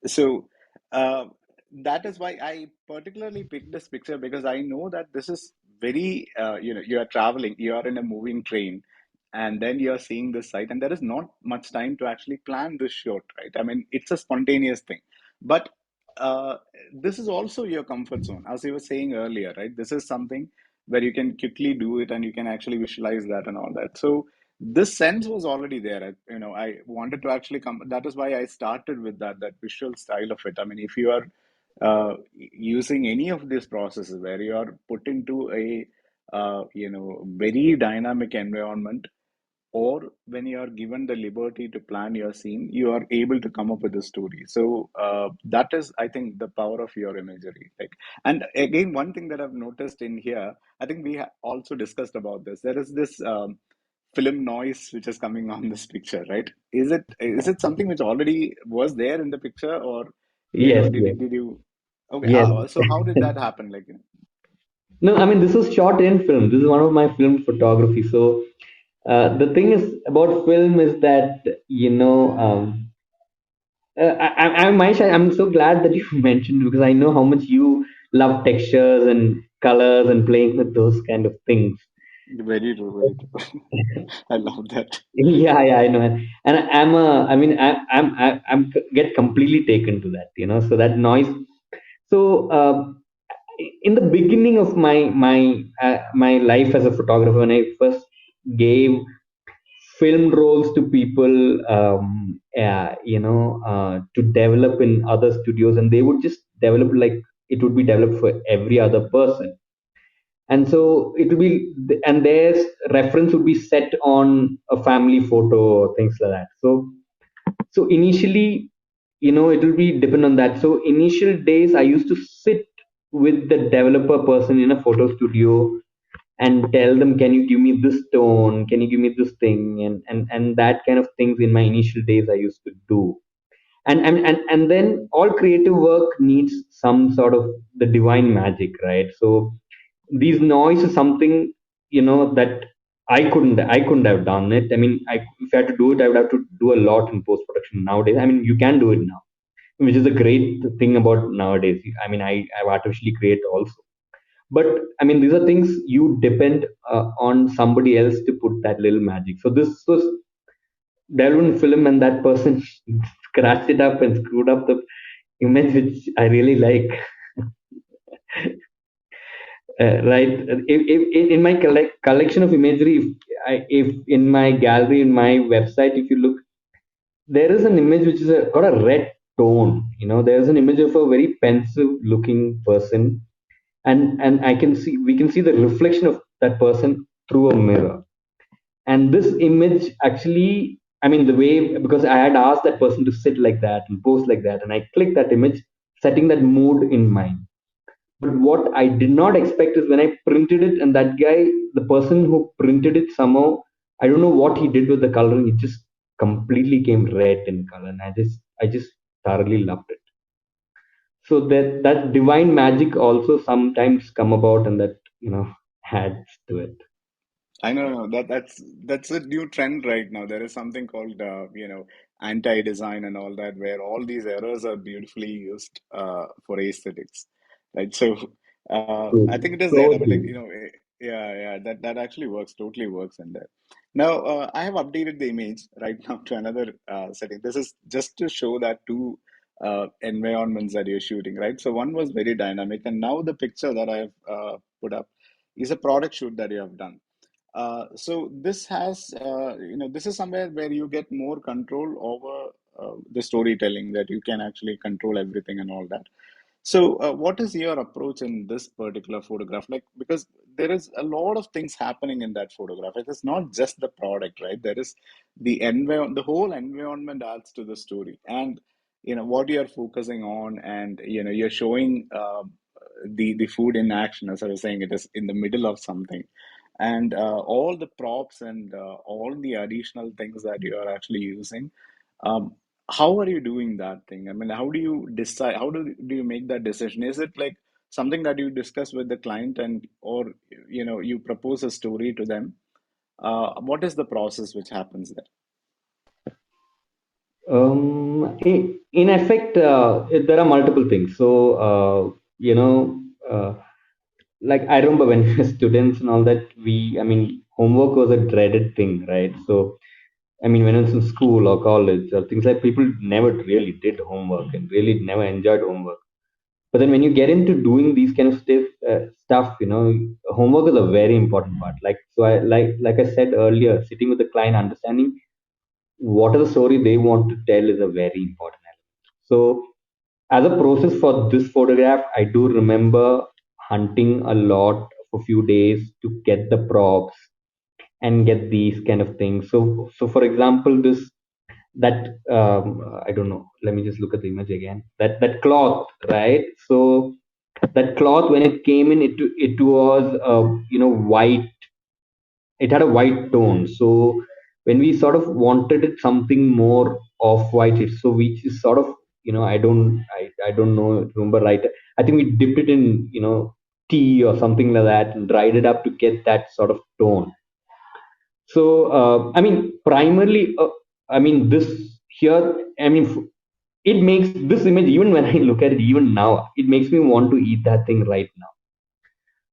So uh, that is why I particularly picked this picture because I know that this is very, you are traveling, you are in a moving train, and then you are seeing this site, and there is not much time to actually plan this shot, right? I mean, it's a spontaneous thing. But uh, this is also your comfort zone, as you were saying earlier, right? This is something where you can quickly do it and you can actually visualize that and all that. So this sense was already there. I wanted to actually come. That is why I started with that visual style of it. I mean, if you are using any of these processes where you are put into a very dynamic environment, or when you are given the liberty to plan your scene, you are able to come up with a story. So that is, I think, the power of your imagery. Like, and again, one thing that I've noticed in here, I think we also discussed about this. There is this film noise which is coming on this picture, right? Is it something which already was there in the picture, or Yes, did yes, did you? Okay, yes. so how did that happen? Like, No, I mean, this was shot in film. This is one of my film photography. So the thing is about film is that, Mahesh, I'm so glad that you mentioned, because I know how much you love textures and colors and playing with those kind of things. very true, very true. I love that. Yeah, yeah, I know. And I mean, I'm get completely taken to that, so that noise. So, in the beginning of my life as a photographer, when I first gave film roles to people, to develop in other studios, and they would just develop like it would be developed for every other person. And so it will be, and their reference would be set on a family photo or things like that. So initially, it will be depend on that. So initial days, I used to sit with the developer person in a photo studio and tell them, can you give me this tone, can you give me this thing, and that kind of things. In my initial days I used to do. And then all creative work needs some sort of the divine magic, right? So these noise is something, that I couldn't have done it. I mean, if I had to do it, I would have to do a lot in post production nowadays. I mean, you can do it now, which is a great thing about nowadays. I mean, I've artificially create also, but I mean, these are things you depend on somebody else to put that little magic. So this was Delvin film, and that person scratched it up and screwed up the image, which I really like. Right? In my collection of imagery, if in my gallery, in my website, if you look, there is an image which is got a red tone. There is an image of a very pensive looking person, and we can see the reflection of that person through a mirror. And this image actually, I mean, the way, because I had asked that person to sit like that and pose like that, and I clicked that image, setting that mood in mind. But what I did not expect is when I printed it, and that guy, the person who printed it, somehow, I don't know what he did with the coloring, it just completely came red in color, and I just thoroughly loved it. So that divine magic also sometimes come about, and that, adds to it. I know that's a new trend right now. There is something called anti-design and all that, where all these errors are beautifully used for aesthetics, right? So I think it is there. I So mean, like, true. yeah, yeah, that actually works, totally works in there. Now I have updated the image right now to another setting. This is just to show that two environments that you're shooting, right? So one was very dynamic, and now the picture that I've put up is a product shoot that you have done. So this has, this is somewhere where you get more control over the storytelling, that you can actually control everything and all that. So, what is your approach in this particular photograph? Like, because there is a lot of things happening in that photograph. It is not just the product, right? There is the environment, the whole environment adds to the story, and what you are focusing on, and you're showing the food in action. As I was saying, it is in the middle of something, and all the props and all the additional things that you are actually using. Um, how are you doing that thing? I mean, how do you decide? How do you make that decision? Is it like something that you discuss with the client, and or you propose a story to them? What is the process which happens there? In effect, there are multiple things. So, like I remember when we were students and all that, I mean, homework was a dreaded thing, right? So, I mean, when I was in school or college or things like, people never really did homework and really never enjoyed homework. But then when you get into doing these kind of stuff, homework is a very important part. Like so, like I said earlier, sitting with the client, understanding what is the story they want to tell is a very important element. So as a process for this photograph, I do remember hunting a lot for a few days to get the props and get these kind of things. So for example, this that I don't know. Let me just look at the image again. That cloth, right? So that cloth when it came in, it was white. It had a white tone. So when we sort of wanted it something more off white, so we just sort of I don't know remember right. I think we dipped it in tea or something like that and dried it up to get that sort of tone. So, I mean, primarily, I mean, this here, I mean, it makes this image, even when I look at it, even now, it makes me want to eat that thing right now.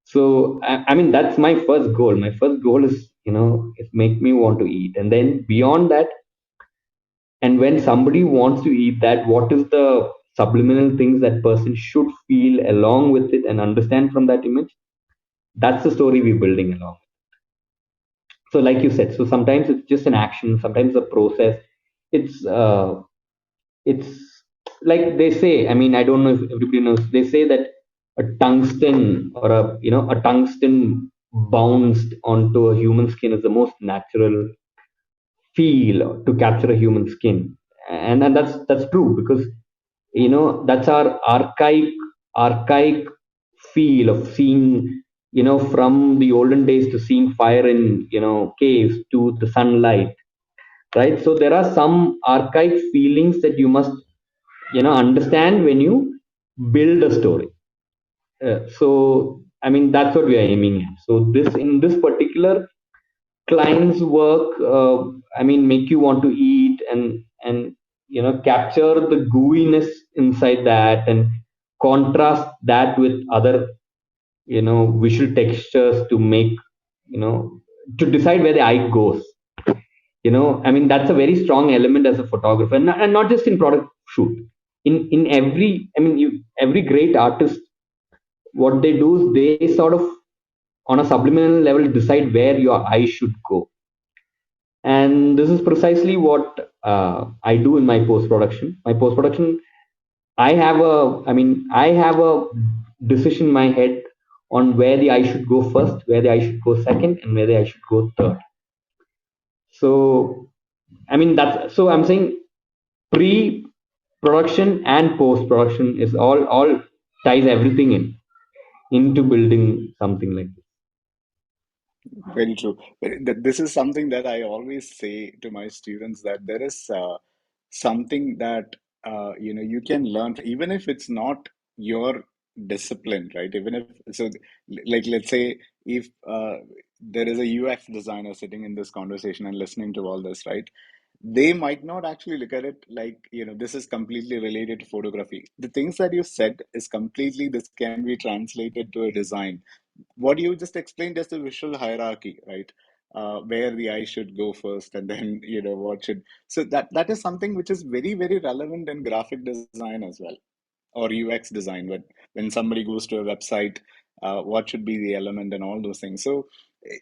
So, I mean, that's my first goal. My first goal is, it make me want to eat. And then beyond that, and when somebody wants to eat that, what is the subliminal things that person should feel along with it and understand from that image? That's the story we're building along. So like you said, so sometimes it's just an action, sometimes a process. It's uh, it's like they say, I mean, I don't know if everybody knows, they say that a tungsten or a tungsten bounced onto a human skin is the most natural feel to capture a human skin. And that's true, because that's our archaic feel of seeing, from the olden days, to seeing fire in caves, to the sunlight, right? So there are some archaic feelings that you must understand when you build a story. So I mean, that's what we are aiming at. So this, in this particular client's work, I mean, make you want to eat, and capture the gooiness inside that, and contrast that with other visual textures to make, to decide where the eye goes. I mean, that's a very strong element as a photographer, and not just in product shoot. In every, I mean, every great artist, what they do is they sort of, on a subliminal level, decide where your eye should go. And this is precisely what I do in my post production. I have a decision in my head on where the eye should go first, where the eye should go second, and where the eye should go third. So I mean, that's, so I'm saying pre production and post production is all ties everything in into building something like this. Very true. This is something that I always say to my students, that there is something that you can learn, even if it's not your discipline, right? Even if so, like let's say if there is a UX designer sitting in this conversation and listening to all this, right? They might not actually look at it like, this is completely related to photography. The things that you said is completely, this can be translated to a design. What you just explained as the visual hierarchy, right? Where the eye should go first, and then what should. So that is something which is very, very relevant in graphic design as well, or UX design. But when somebody goes to a website, what should be the element and all those things. So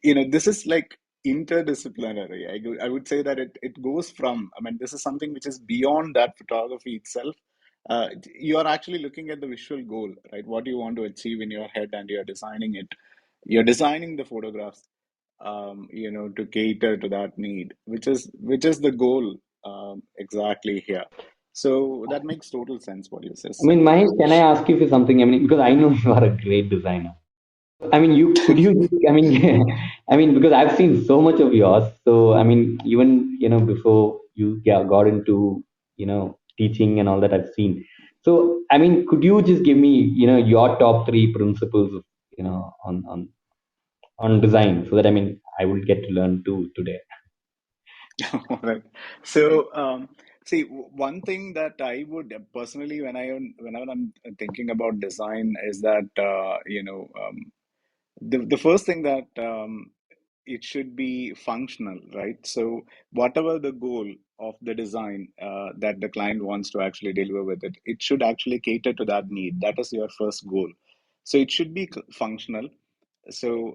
this is like interdisciplinary. I would say that it goes from. I mean, this is something which is beyond that photography itself. You are actually looking at the visual goal, right? What you want to achieve in your head, and you're designing it. You're designing the photographs, to cater to that need, which is the goal, exactly here. So that makes total sense what you just I mean, said. Mahesh, can I ask you for something? I mean, because I know you are a great designer. I mean, you could you? I mean, I mean, because I've seen so much of yours. So I mean, even before you got into teaching and all that, I've seen. So I mean, could you just give me your top three principles of, on design, so that, I mean, I will get to learn too today. All right. So, see, one thing that I would personally, whenever I'm thinking about design, is that the first thing that it should be functional, right? So, whatever the goal, of the design that the client wants to actually deliver with it, it should actually cater to that need. That is your first goal. So it should be functional. So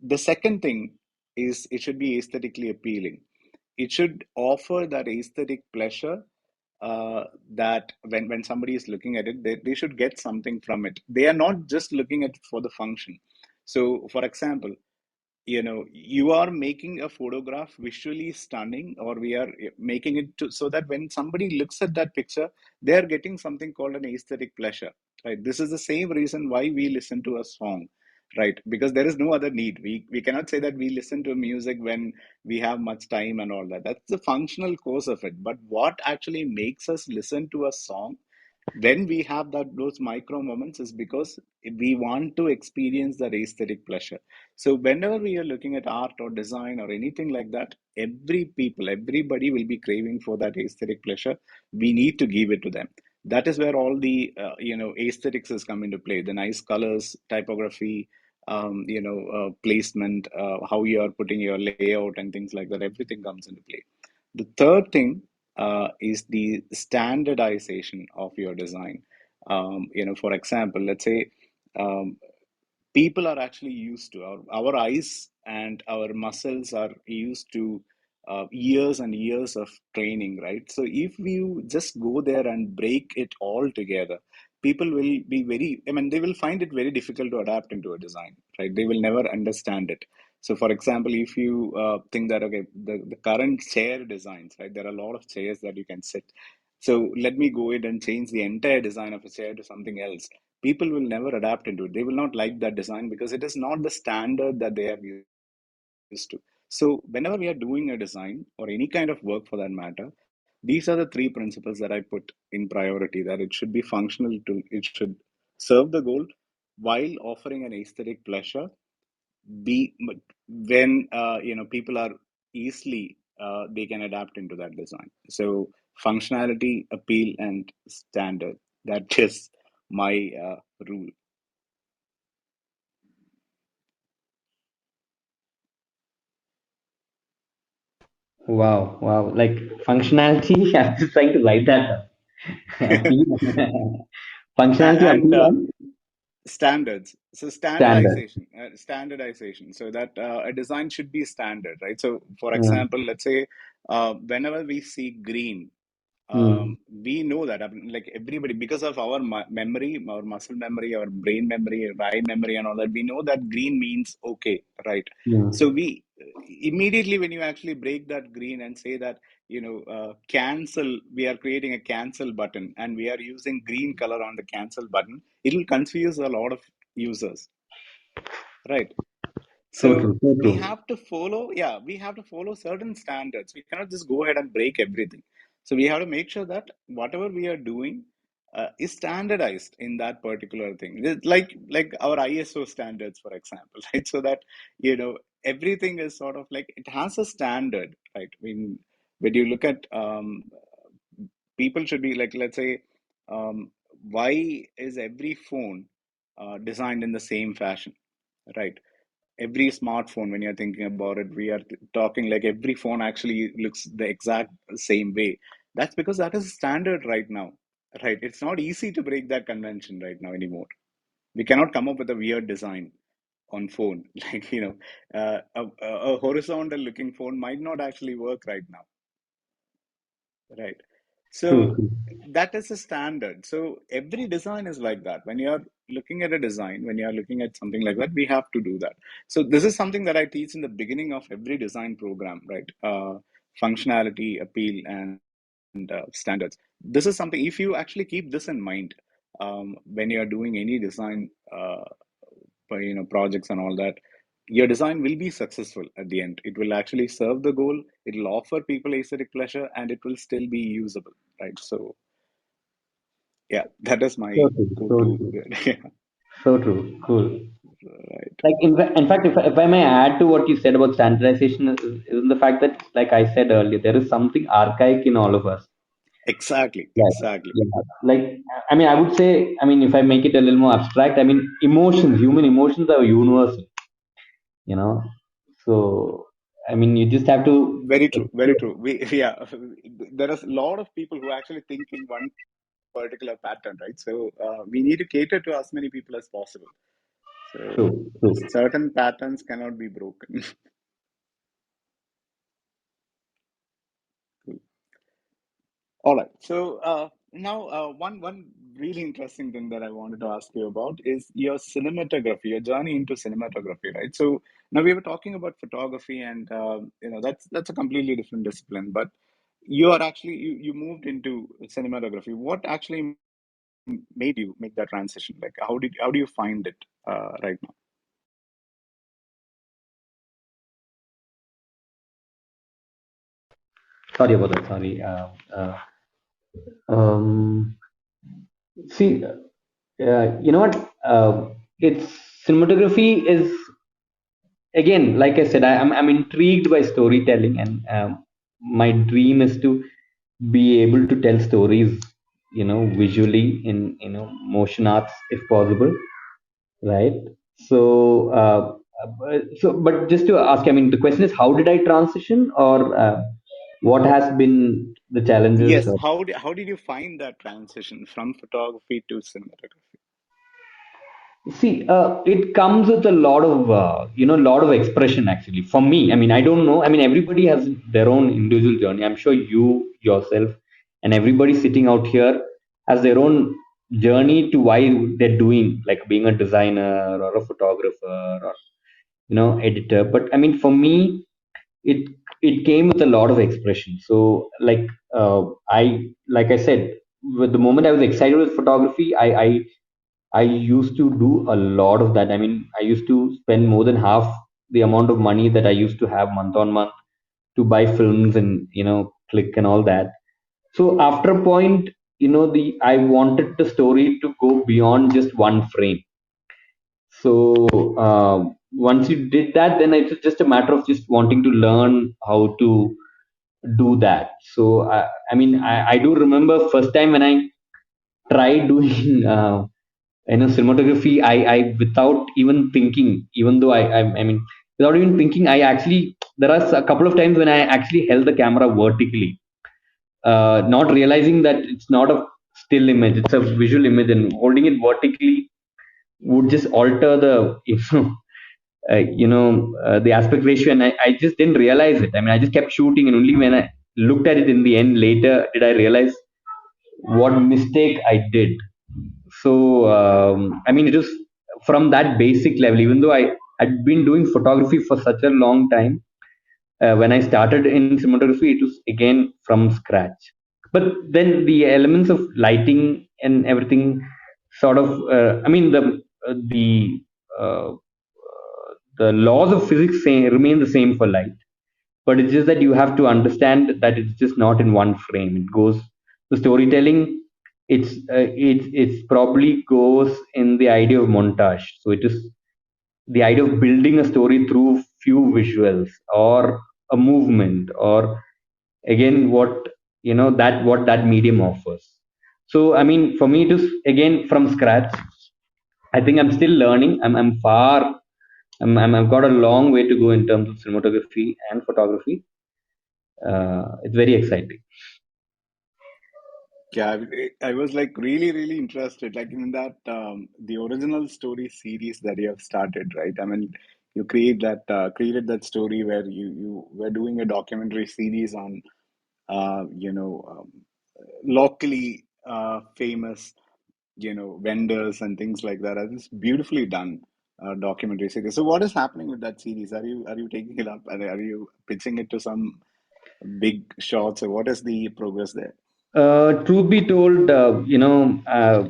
the second thing is it should be aesthetically appealing. It should offer that aesthetic pleasure that when somebody is looking at it, they should get something from it. They are not just looking at it for the function. So, for example, you are making a photograph visually stunning, or we are making it so that when somebody looks at that picture, they are getting something called an aesthetic pleasure, right? This is the same reason why we listen to a song, right? Because there is no other need. We cannot say that we listen to music when we have much time and all that. That's the functional course of it. But what actually makes us listen to a song when we have those micro moments is because we want to experience that aesthetic pleasure. So whenever we are looking at art or design or anything like that, everybody will be craving for that aesthetic pleasure. We need to give it to them. That is where all the aesthetics has come into play. The nice colors, typography, placement, how you are putting your layout and things like that. Everything comes into play. The third thing is the standardization of your design. For example, let's say um, people are actually used to our eyes and our muscles are used to years and years of training, right? So if you just go there and break it all together, people will be they will find it very difficult to adapt into a design, right? They will never understand it. So for example, if you think that, okay, the current chair designs, right, there are a lot of chairs that you can sit. So let me go ahead and change the entire design of a chair to something else. People will never adapt into it. They will not like that design because it is not the standard that they are used to. So whenever we are doing a design or any kind of work for that matter, these are the three principles that I put in priority, that it should be functional, it should serve the goal while offering an aesthetic pleasure. Be when people are easily they can adapt into that design. So functionality, appeal, and standard. That is my rule. Wow, wow. Like functionality, I'm just trying to write that down. Appeal. Functionality, And appeal, and standards. So standard. standardization, so that a design should be standard, right? So for Mm, example, let's say whenever we see green, mm, we know that, I mean, like everybody, because of our memory, our muscle memory, our brain memory, our eye memory, and all that, we know that green means okay, right? mm. So we immediately, when you actually break that green and say that, cancel, we are creating a cancel button and we are using green color on the cancel button, it will confuse a lot of users, right? So So true, so we true. have to follow, yeah, we have to follow certain standards. We cannot just go ahead and break everything. So we have to make sure that whatever we are doing is standardized in that particular thing. Like our ISO standards, for example, right? So that everything is sort of like it has a standard, right? When you look at people should be like, let's say, why is every phone designed in the same fashion, right? Every smartphone, when you're thinking about it, we are talking like every phone actually looks the exact same way. That's because that is standard right now, right? It's not easy to break that convention right now anymore. We cannot come up with a weird design on phone like a horizontal looking phone might not actually work right now, right? True, So true. that is a standard. So every design is like that. When you're looking at a design, when you're looking at something like that, we have to do that. So this is something that I teach in the beginning of every design program, right? Functionality, appeal, and standards. This is something, if you actually keep this in mind when you're doing any design projects and all that, your design will be successful at the end. It will actually serve the goal, it will offer people aesthetic pleasure, and it will still be usable, right? So yeah, that is my So true, so go-to. true. Yeah, So true. Cool. right. Like in fact, if I may add to what you said about standardization, is the fact that, like I said earlier, there is something archaic in all of us. Exactly, Yeah, exactly. yeah. Like I mean, I would say, I mean, if I make it a little more abstract, I mean, emotions, human emotions are universal. You know, so I mean, you just have to Very true, very explore. true. Yeah, there are a lot of people who actually think in one particular pattern, right? So we need to cater to as many people as possible. So True, true. certain patterns cannot be broken. All right. So now, one really interesting thing that I wanted to ask you about is your cinematography, your journey into cinematography, right? So now we were talking about photography, and that's a completely different discipline. But you are actually you moved into cinematography. What actually made you make that transition? Like, how do you find it right now? Sorry about that. Sorry. Um, See, you know what? It's cinematography is again, like I said, I'm intrigued by storytelling, and my dream is to be able to tell stories, visually in motion arts if possible, right? So, but just to ask, I mean, the question is, how did I transition, or what has been the challenges? Yes. How did you find that transition from photography to cinematography? See, it comes with a lot of, lot of expression actually. For me, I mean, I don't know. I mean, everybody has their own individual journey. I'm sure you yourself and everybody sitting out here has their own journey to why they're doing, like being a designer or a photographer or, editor. But I mean, for me, it it came with a lot of expression. So, like I said, with the moment I was excited with photography, I used to do a lot of that. I mean, I used to spend more than half the amount of money that I used to have month on month to buy films and click and all that. So after a point, the I wanted the story to go beyond just one frame. So once you did that, then it's just a matter of just wanting to learn how to do that. So I mean, I do remember first time when I tried doing cinematography. I without even thinking, even though I mean, without even thinking, I actually, there are a couple of times when I actually held the camera vertically, not realizing that it's not a still image, it's a visual image, and holding it vertically would just alter the the aspect ratio, and I just didn't realize it. I mean, I just kept shooting, and only when I looked at it in the end later did I realize what mistake I did. So I mean, it was from that basic level. Even though I had been doing photography for such a long time, when I started in cinematography, it was again from scratch. But then the elements of lighting and everything sort of, I mean, uh, the laws of physics remain the same for light, but it's just that you have to understand that it's just not in one frame. It goes, the storytelling, it's probably goes in the idea of montage. So it is the idea of building a story through few visuals or a movement, or again what, that what that medium offers. So I mean, for me it is again from scratch. I think I'm still learning. I'm far. I've got a long way to go in terms of cinematography and photography. It's very exciting. Yeah, I was like really, really interested, like in that the original story series that you have started, right? I mean, you created that story where you were doing a documentary series on locally famous vendors and things like that. It's beautifully done documentary series. So what is happening with that series? Are you taking it up? Are you pitching it to some big shots, or what is the progress there? Truth be told, you know, uh,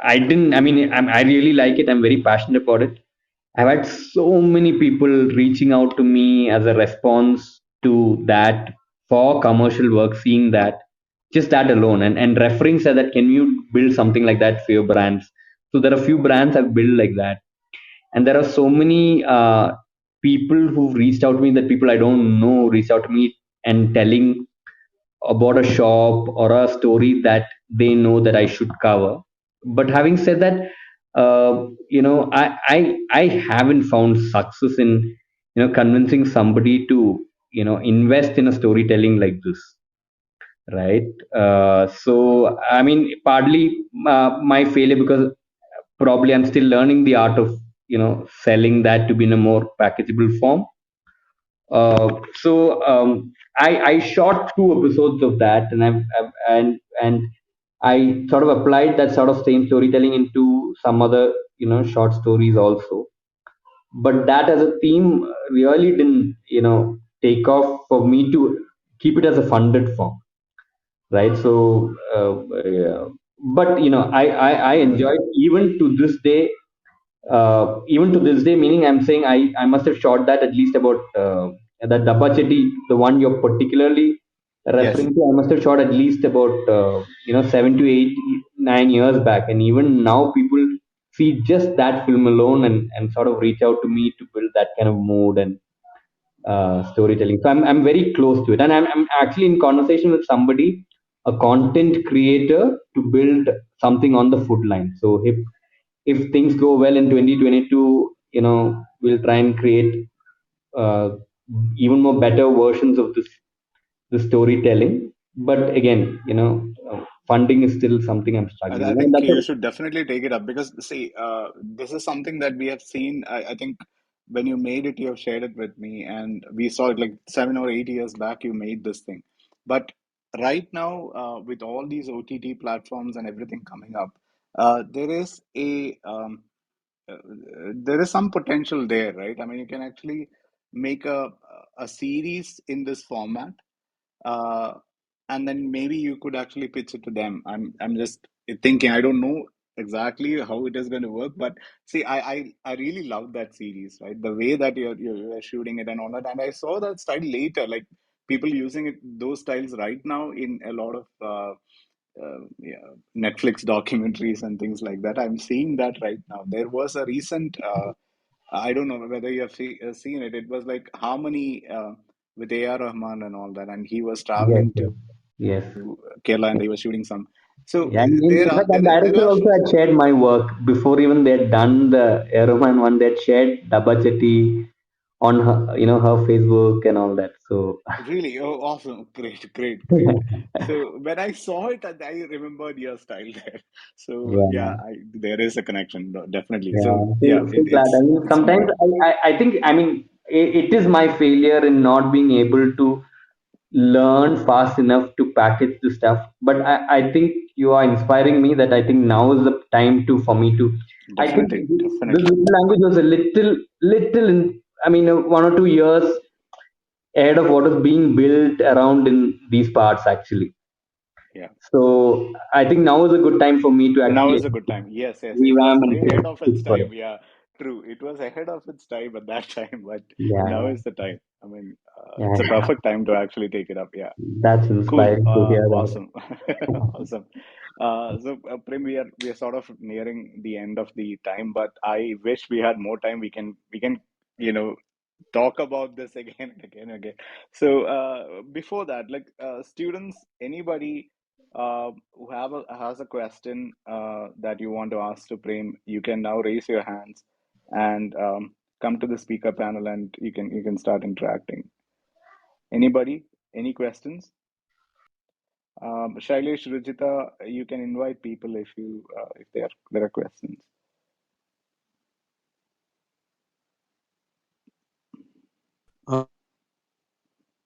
I didn't. I mean, I really like it. I'm very passionate about it. I've had so many people reaching out to me as a response to that for commercial work, seeing that, just that alone, and referring said that, can you build something like that for your brands? So there are a few brands I've built like that, and there are so many people who've reached out to me, that people I don't know reached out to me and telling about a shop or a story that they know that I should cover. But having said that, I haven't found success in convincing somebody to invest in a storytelling like this, right? So I mean, partly my failure, because probably I'm still learning the art of selling that to be in a more packageable form. So I shot 2 episodes of that, and and I sort of applied that sort of same storytelling into some other short stories also. But that as a theme really didn't take off for me to keep it as a funded form, right? So yeah. But I enjoyed even to this day, meaning I'm saying I must have shot that at least about that Dabba Chetty, the one you're particularly Yes. referring to. I must have shot at least about 7 to 8, 9 years back, and even now people see just that film alone and sort of reach out to me to build that kind of mood and storytelling. So I'm very close to it, and I'm actually in conversation with somebody, a content creator, to build something on the food line. So if things go well in 2022, we'll try and create uh, even more better versions of this storytelling. But again, funding is still something I'm struggling I with, and think that's you a, should definitely take it up because, see, this is something that we have seen. I think when you made it, you have shared it with me, and we saw it like 7 or 8 years back. You made this thing, but right now, with all these OTT platforms and everything coming up, there is uh, there is some potential there, right? I mean, you can actually make a series in this format, uh, and then maybe you could actually pitch it to them. I'm just thinking. I don't know exactly how it is going to work, but see, I really love that series, right? The way that you're shooting it and all that, and I saw that style later, like people using it those styles right now in a lot of yeah, Netflix documentaries and things like that. I'm seeing that right now. There was a recent. I don't know whether you have seen it. It was like Harmony with A.R. Rahman and all that, and he was yes, traveling yes, to yes. Kerala and they were shooting some. So Yeah, in fact, that there director are also shows. had shared my work before even they had done the Aeroman one. They had shared Dabba Chetty on her, her Facebook and all that. So Really, oh, awesome, great. So when I saw it, I remembered your style there. So yeah, yeah, there is a connection, definitely. yeah, So so, yeah, so glad. I mean, it's sometimes more I think, I mean, it is my failure in not being able to learn fast enough to package the stuff. But I think you are inspiring me, that I think now is the time to for me to. I think this definitely. little language was a little I mean, 1 or 2 years ahead of what is being built around in these parts actually. Yeah. So I think now is a good time for me to Now actually is a good time. Yes. It was revamp and way ahead of push its for it. time. Yeah, true. It was ahead of its time at that time, but now Yeah, is the time. I mean, it's a yeah, perfect time to actually take it up. Yeah. that's Cool. inspiring to hear that. Awesome. Awesome. Prem, we are sort of nearing the end of the time, but I wish we had more time. We can you know talk about this again and again and again. So before that, like students, anybody who has a question that you want to ask to Prem, you can now raise your hands and come to the speaker panel, and you can start interacting. Anybody? Any questions? Shailesh, Rujita, you can invite people if there are questions.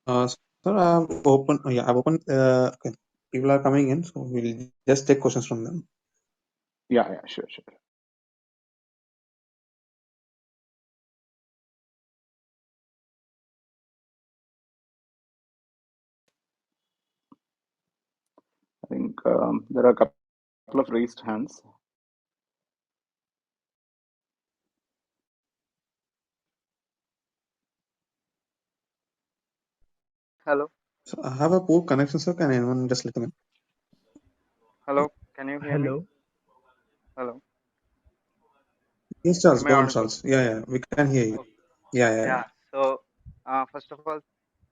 Sir, I'm open. Yeah, I've opened. Okay. People are coming in, so we'll just take questions from them. Yeah, sure. I think there are a couple of raised hands. Hello, So I have a poor connection, sir. Can anyone just let me? hello. Can you hear me? Hello. Hello. Yes, Charles. Am I Go on, audible? Charles. Yeah, we can hear you. Oh, Yeah. yeah. So, first of all,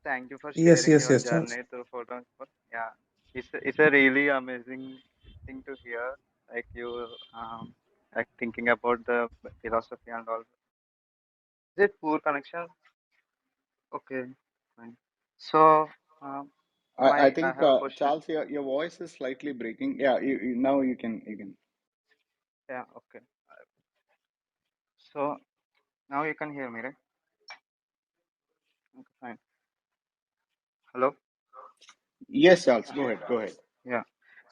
thank you for Yes, sharing yes, your yes, Charles. journey through photos. Yeah, it's a really amazing thing to hear. Like you, like thinking about the philosophy and all. Is it poor connection? Okay, fine. So, uh, I I think have a question. Charles, your voice is slightly breaking. Yeah, now you can. Yeah, okay. So now you can hear me, right? Okay, fine. Hello? Yes, Charles, go ahead. Go ahead. Yeah.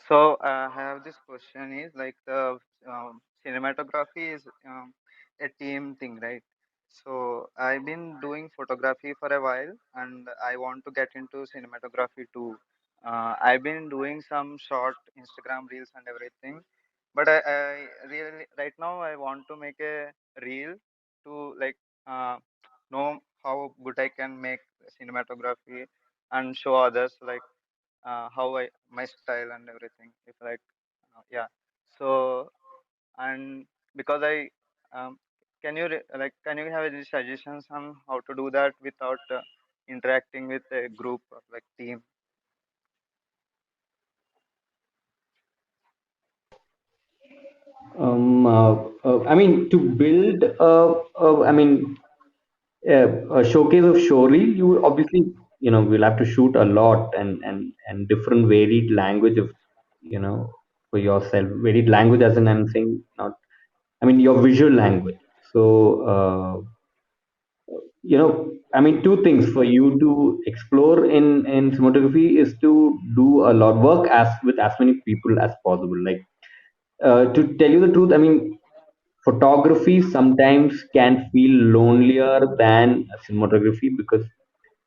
So I have this question is like the cinematography is a team thing, right? So I've been doing photography for a while, and I want to get into cinematography too. I've been doing some short Instagram reels and everything, but I really right now I want to make a reel to like uh, know how good I can make cinematography and show others like how I my style and everything. If like yeah, so and because I can you can you have any suggestions on how to do that without interacting with a group or like team? I mean, to build I mean, a showcase of showreel, you obviously, will have to shoot a lot and different varied language of, for yourself. Varied language, as in I'm saying, not, I mean, your visual language. So, I mean, two things for you to explore in cinematography is to do a lot work as with as many people as possible. Like, to tell you the truth, I mean, photography sometimes can feel lonelier than cinematography, because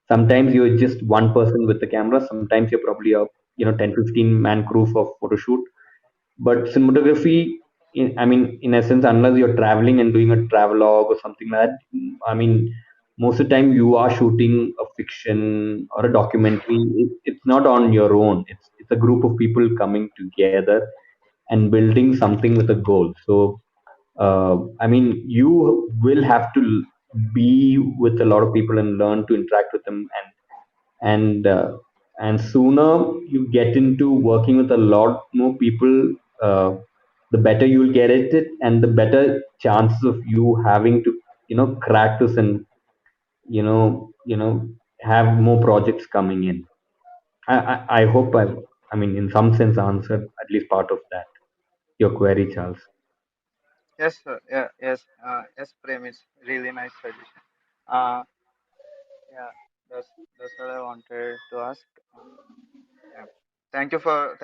sometimes you're just one person with the camera, sometimes you're probably a 10-15 man crew for photo shoot. But cinematography, I mean, in essence, unless you're traveling and doing a travelogue or something like that, I mean, most of the time you are shooting a fiction or a documentary. It's not on your own. It's a group of people coming together and building something with a goal. So, I mean, you will have to be with a lot of people and learn to interact with them, and sooner you get into working with a lot more people, uh, the better you'll get at it, and the better chances of you having to crack this and have more projects coming in. I hope I mean, in some sense, answered at least part of that, your query, Charles. Yes, sir. Yeah, yes, yes, Prem. It's really nice suggestion. Uh, yeah, that's what I wanted to ask. Yeah, thank you for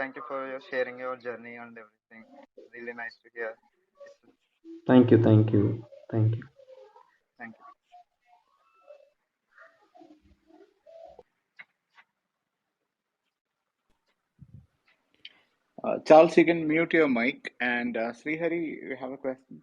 your sharing your journey and everything. Really nice to hear. It's, Thank you, thank you, thank you. thank you. Charles, you can mute your mic. And Srihari, you have a question?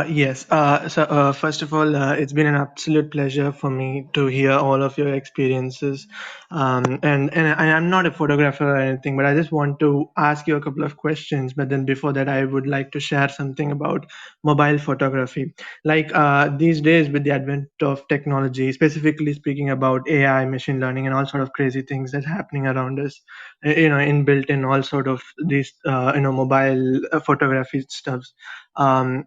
Yes. First of all, it's been an absolute pleasure for me to hear all of your experiences. I'm not a photographer or anything, but I just want to ask you a couple of questions. But then before that, I would like to share something about mobile photography. Like these days, with the advent of technology, specifically speaking about AI, machine learning, and all sort of crazy things that's happening around us, inbuilt in all sort of these, mobile photography stuffs. Um,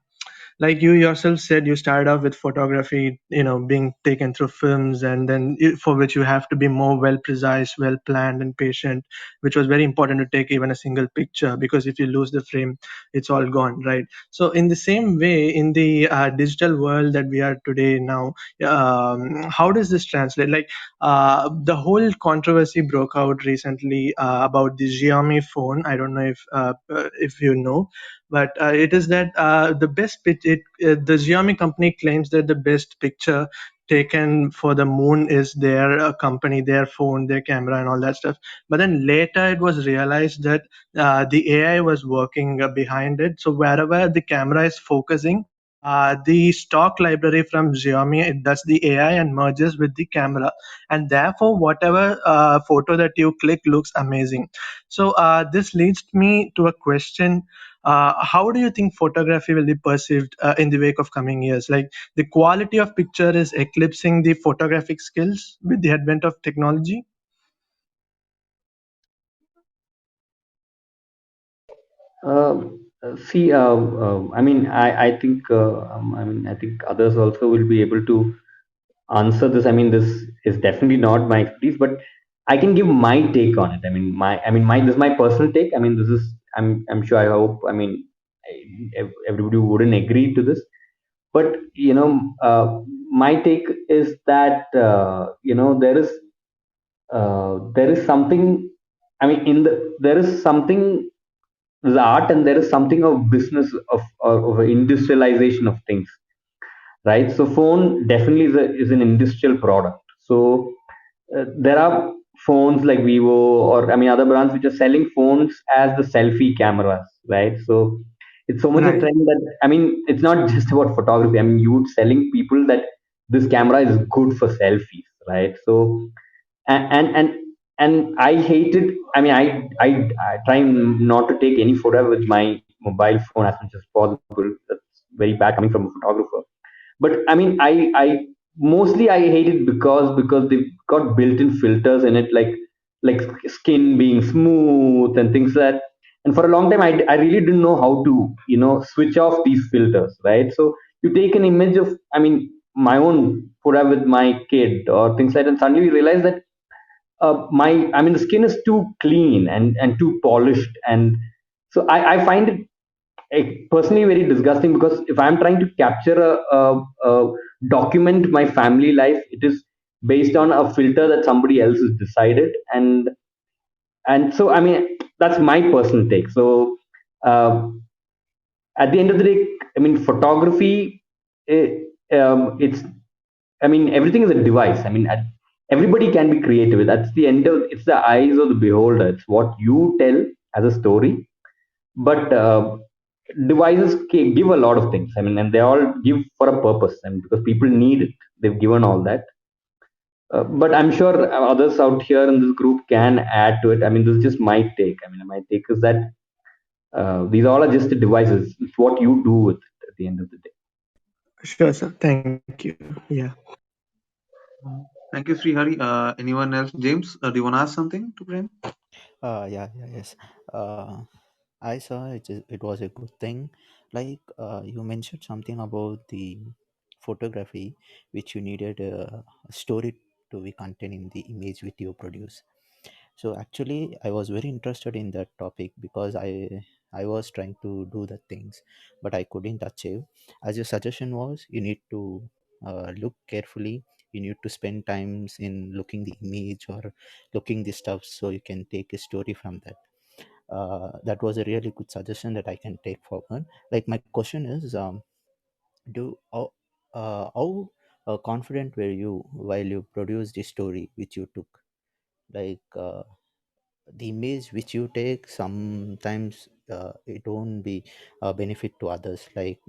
like you yourself said, you started off with photography, being taken through films, and then for which you have to be more well precise, well planned, and patient, which was very important to take even a single picture, because if you lose the frame, it's all gone, right? So in the same way, in the digital world that we are today now, how does this translate? Like the whole controversy broke out recently about the Xiaomi phone. I don't know if you know, but it is that the Xiaomi company claims that the best picture taken for the moon is their company, their phone, their camera, and all that stuff. But then later it was realized that the AI was working behind it. So wherever the camera is focusing, the stock library from Xiaomi, it does the AI and merges with the camera, and therefore whatever photo that you click looks amazing. So this leads me to a question. How do you think photography will be perceived in the wake of coming years? Like the quality of picture is eclipsing the photographic skills with the advent of technology. See, I mean, I think, I mean, I think others also will be able to answer this. I mean, this is definitely not my expertise, but I can give my take on it. I mean, this is my personal take. I mean, this is, I'm sure, I hope, I mean, everybody wouldn't agree to this, but my take is that there is something. I mean, there is something, there's art, and there is something of business of industrialization of things, right? So phone definitely is an industrial product. So there are phones like Vivo, or I mean other brands which are selling phones as the selfie cameras, right? So it's so much a Right. trend that, I mean, it's not just about photography. I mean, you selling people that this camera is good for selfies, right? So and and and, and I hate it. I mean, I try not to take any photo with my mobile phone as much as possible. That's very bad coming from a photographer. But I mean, I mostly I hate it because they've got built-in filters in it, like skin being smooth and things like that. And for a long time, I really didn't know how to switch off these filters, right? So you take an image of, I mean, my own photo with my kid or things like that, and suddenly you realize that my I mean the skin is too clean and too polished. And so I find it personally very disgusting, because if I'm trying to capture a document my family life, it is based on a filter that somebody else has decided. And so I mean, that's my personal take. So uh, at the end of the day, I mean, photography, it's, I mean, everything is a device. I mean, everybody can be creative. That's the end of, it's the eyes of the beholder. It's what you tell as a story. But devices give a lot of things. I mean, and they all give for a purpose, and because people need it, they've given all that. But I'm sure others out here in this group can add to it. I mean, this is just my take. I mean, my take is that these all are just the devices. It's what you do with it at the end of the day. Sure, sir. Thank you. Yeah. Thank you, Srihari. Anyone else? James, do you want to ask something to Prem? Yes. Uh, I saw it was a good thing. Like you mentioned something about the photography, which you needed a story to be contained in the image which you produce. So actually, I was very interested in that topic because I was trying to do the things, but I couldn't achieve. As your suggestion was, you need to look carefully. You need to spend times in looking the image or looking the stuff so you can take a story from that. That was a really good suggestion that I can take forward. Like my question is, do how confident were you while you produced the story which you took? Like the image which you take sometimes it won't be a benefit to others. Like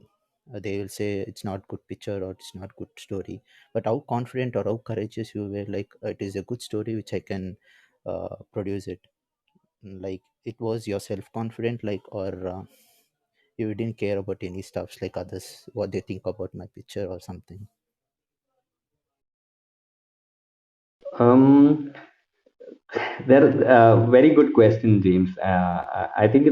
they will say it's not good picture or it's not good story. But how confident or how courageous you were, like it is a good story which I can produce it. Like it was your self confident, like, or you didn't care about any stuffs like others what they think about my picture or something. Um, there, very good question, James. I think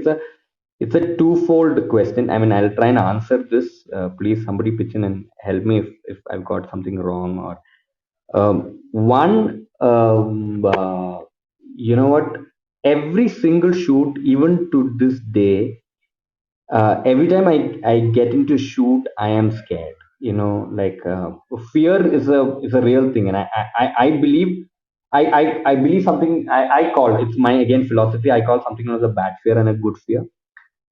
it's a twofold question. I mean, I'll try and answer this. Please, somebody pitch in and help me if I've got something wrong. Or one, you know what? Every single shoot, even to this day, every time I get into shoot, I am scared. Like fear is a real thing, and I believe I believe something. I call, it's my again philosophy. I call something as a bad fear and a good fear.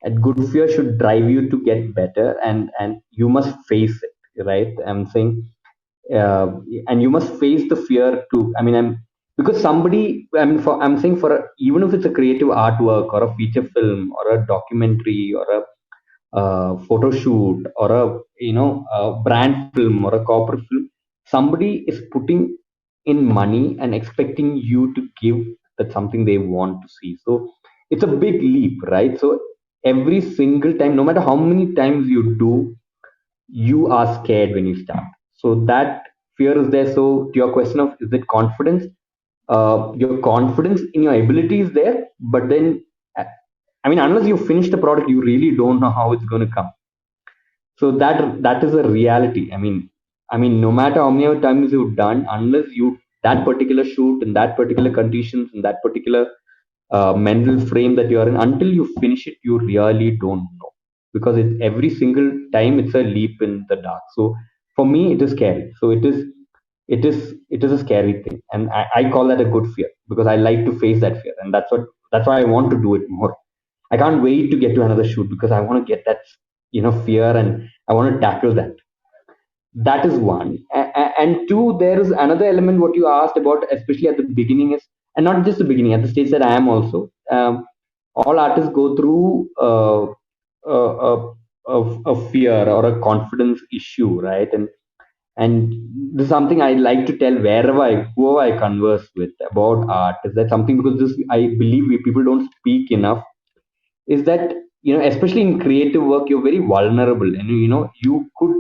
And good fear should drive you to get better, and you must face it, right? I'm saying, uh, and you must face the fear too. I mean, because somebody, I mean, I'm saying, even if it's a creative artwork or a feature film or a documentary or a photo shoot or a brand film or a corporate film, somebody is putting in money and expecting you to give that something they want to see. So it's a big leap, right? So every single time, no matter how many times you do, you are scared when you start. So that fear is there. So to your question of, is it confidence, your confidence in your ability is there, but then I mean, unless you finish the product, you really don't know how it's going to come. So that is a reality. I mean, I mean, no matter how many times you've done, unless you that particular shoot in that particular conditions in that particular mental frame that you are in, until you finish it, you really don't know, because every single time it's a leap in the dark. So for me, it is scary. So it is a scary thing, and I call that a good fear, because I like to face that fear, and that's why I want to do it more. I can't wait to get to another shoot, because I want to get that fear, and I want to tackle that. That is one. And two, there is another element what you asked about, especially at the beginning, is, and not just the beginning, at the stage that I am also. All artists go through a fear or a confidence issue, right? And this is something I like to tell whoever I converse with about art. Is that something, because this I believe people don't speak enough, is that especially in creative work, you're very vulnerable, and you could,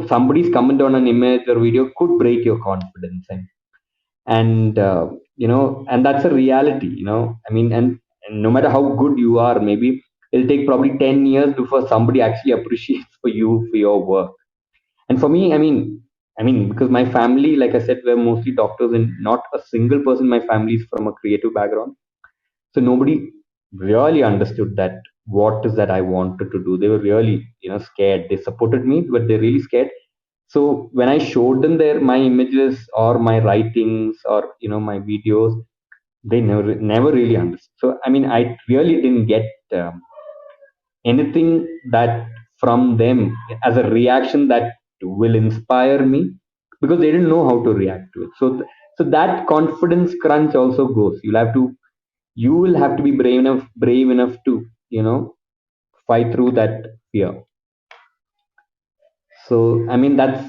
somebody's comment on an image or video could break your confidence, and that's a reality, I mean, and no matter how good you are, maybe it'll take probably 10 years before somebody actually appreciates for you for your work. And for me, I mean, because my family, like I said, we're mostly doctors, and not a single person in my family is from a creative background. So nobody really understood that what is that I wanted to do. They were really scared. They supported me, but they're really scared. So when I showed them my images or my writings or my videos, they never really understood. So I mean, I really didn't get anything that from them as a reaction that will inspire me, because they didn't know how to react to it. So that confidence crunch also goes. You will have to be brave enough to fight through that fear. So I mean, that's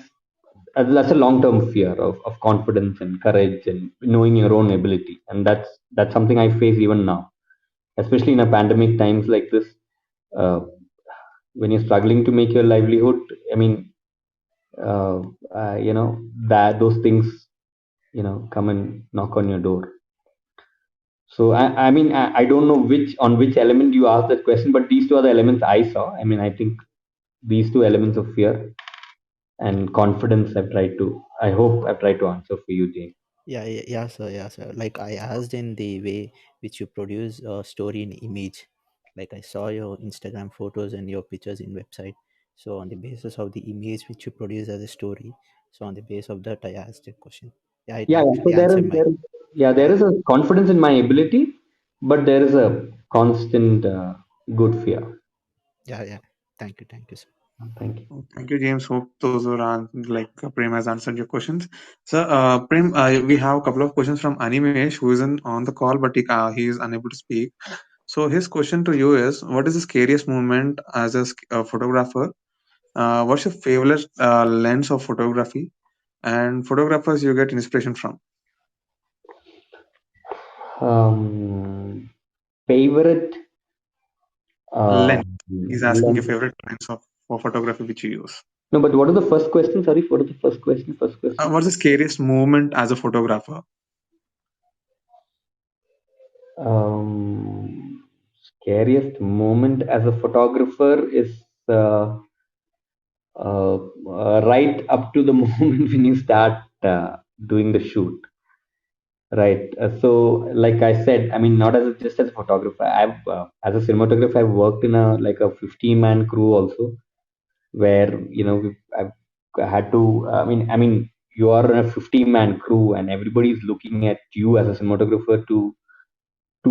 a long term fear of confidence and courage and knowing your own ability, and that's something I face even now, especially in a pandemic times like this. uh, when you're struggling to make your livelihood, I mean, uh, you know that those things come and knock on your door. So I don't know which element you asked that question, but these two are the elements I saw. I mean, I think these two elements of fear and confidence I hope I've tried to answer for you, Jane. Yeah, sir. Yeah, sir. Like I asked in the way which you produce a story in image. Like I saw your Instagram photos and your pictures in website. So on the basis of the image which you produce as a story, so on the basis of that, I asked a question. Yeah, it Yeah, so actually answered my. there Yeah, is a confidence in my ability, but there is a constant good fear. yeah. Thank you, sir. Thank you. Thank you, James. Hope those were Prem has answered your questions. So, Prem, we have a couple of questions from Animesh, who isn't on the call, but he is unable to speak. So, his question to you is: what is the scariest moment as a photographer? What's your favorite lens of photography, and photographers you get inspiration from? Favorite uh, Lens. He's asking a lens. favorite lens for photography which you use. No, but what is the first question? Sorry, what is the first question? First question. What's the scariest moment as a photographer? Scariest moment as a photographer is uh, right up to the moment when you start doing the shoot. Right. So, like I said, I mean, not just as a photographer. As a cinematographer, I've worked in a 15-man crew also, where I've had to. I mean, you are in a 15-man crew, and everybody's looking at you as a cinematographer to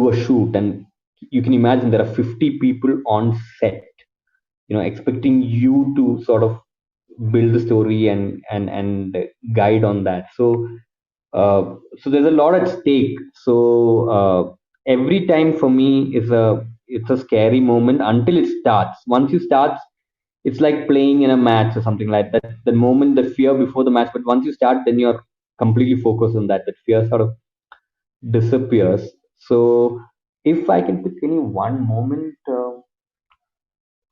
a shoot, and you can imagine there are 50 people on set, expecting you to sort of build the story and guide on that. So there's a lot at stake. So every time for me it's a scary moment until it starts. Once you start, it's like playing in a match or something like that. The moment, the fear before the match, but once you start, then you're completely focused on that. That fear sort of disappears. So if I can pick any one moment,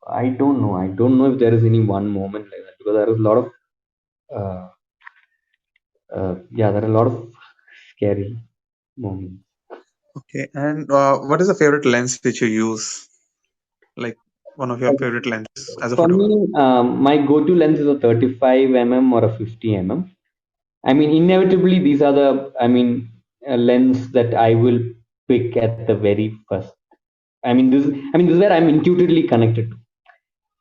I don't know. I don't know if there is any one moment like that, because there is a lot of uh, yeah, there are a lot of scary moments. Okay, and what is the favorite lens which you use? Like, one of your favorite lenses as a For photographer? me, my go-to lens is a 35 or a 50 I mean, inevitably, these are the, I mean, lens that I will pick at the very first. This is where I'm intuitively connected to.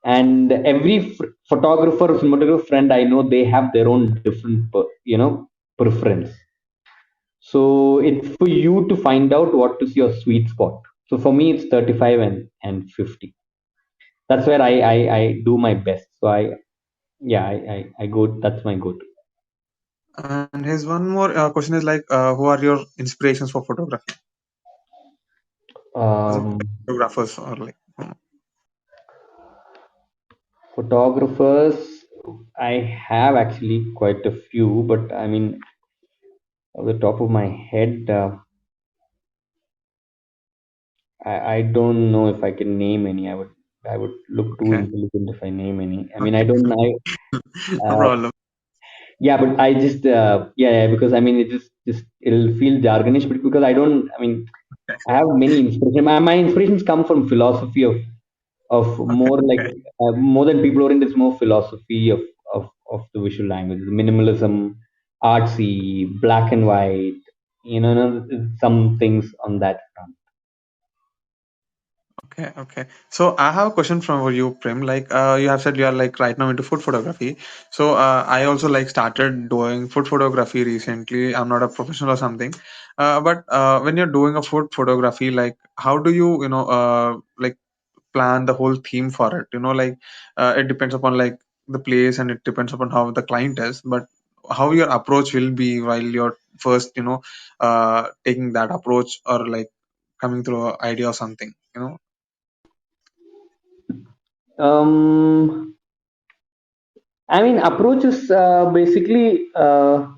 And every photographer or cinematographer friend I know, they have their own different, preference. So it's for you to find out what is your sweet spot. So for me, it's 35 and 50. That's where I do my best. So yeah, I go, that's my go-to. And here's one more question is like, who are your inspirations for photography? As in Um, photographers or like, Photographers, I have actually quite a few, but I mean, off the top of my head, I don't know if I can name any. I would look too okay, intelligent if I name any. I mean, I okay, don't. no Uh, problem. yeah, but I just yeah, because I mean, it just it'll feel jargonish, but because I don't. I mean, Okay, I have many inspirations. My inspirations come from philosophy of okay, more like okay, more than people oriented. It's more philosophy of the visual language, minimalism, artsy, black and white. Some things on that front. okay, okay. So I have a question from for you, Prem. Like, you have said you are like right now into food photography. So I also like started doing food photography recently. I'm not a professional or something, but when you're doing a food photography, like, how do you, like plan the whole theme for it, like, it depends upon like the place, and it depends upon how the client is, but how your approach will be while you're first, taking that approach, or like coming through an idea or something, Um, I mean, approach is basically like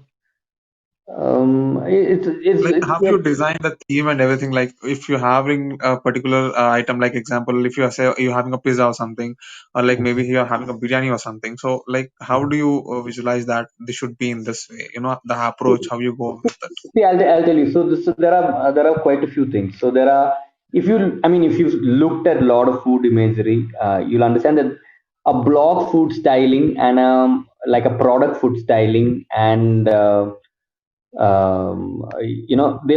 it's how you design the theme and everything. Like if you're having a particular item, like example, if you say you're having a pizza or something, or like maybe you're having a biryani or something, so like how do you visualize that this should be in this way, the approach, how you go with it? See, I'll tell you. So there are quite a few things. So there are, if you've looked at a lot of food imagery, you'll understand that a blog food styling and like a product food styling and they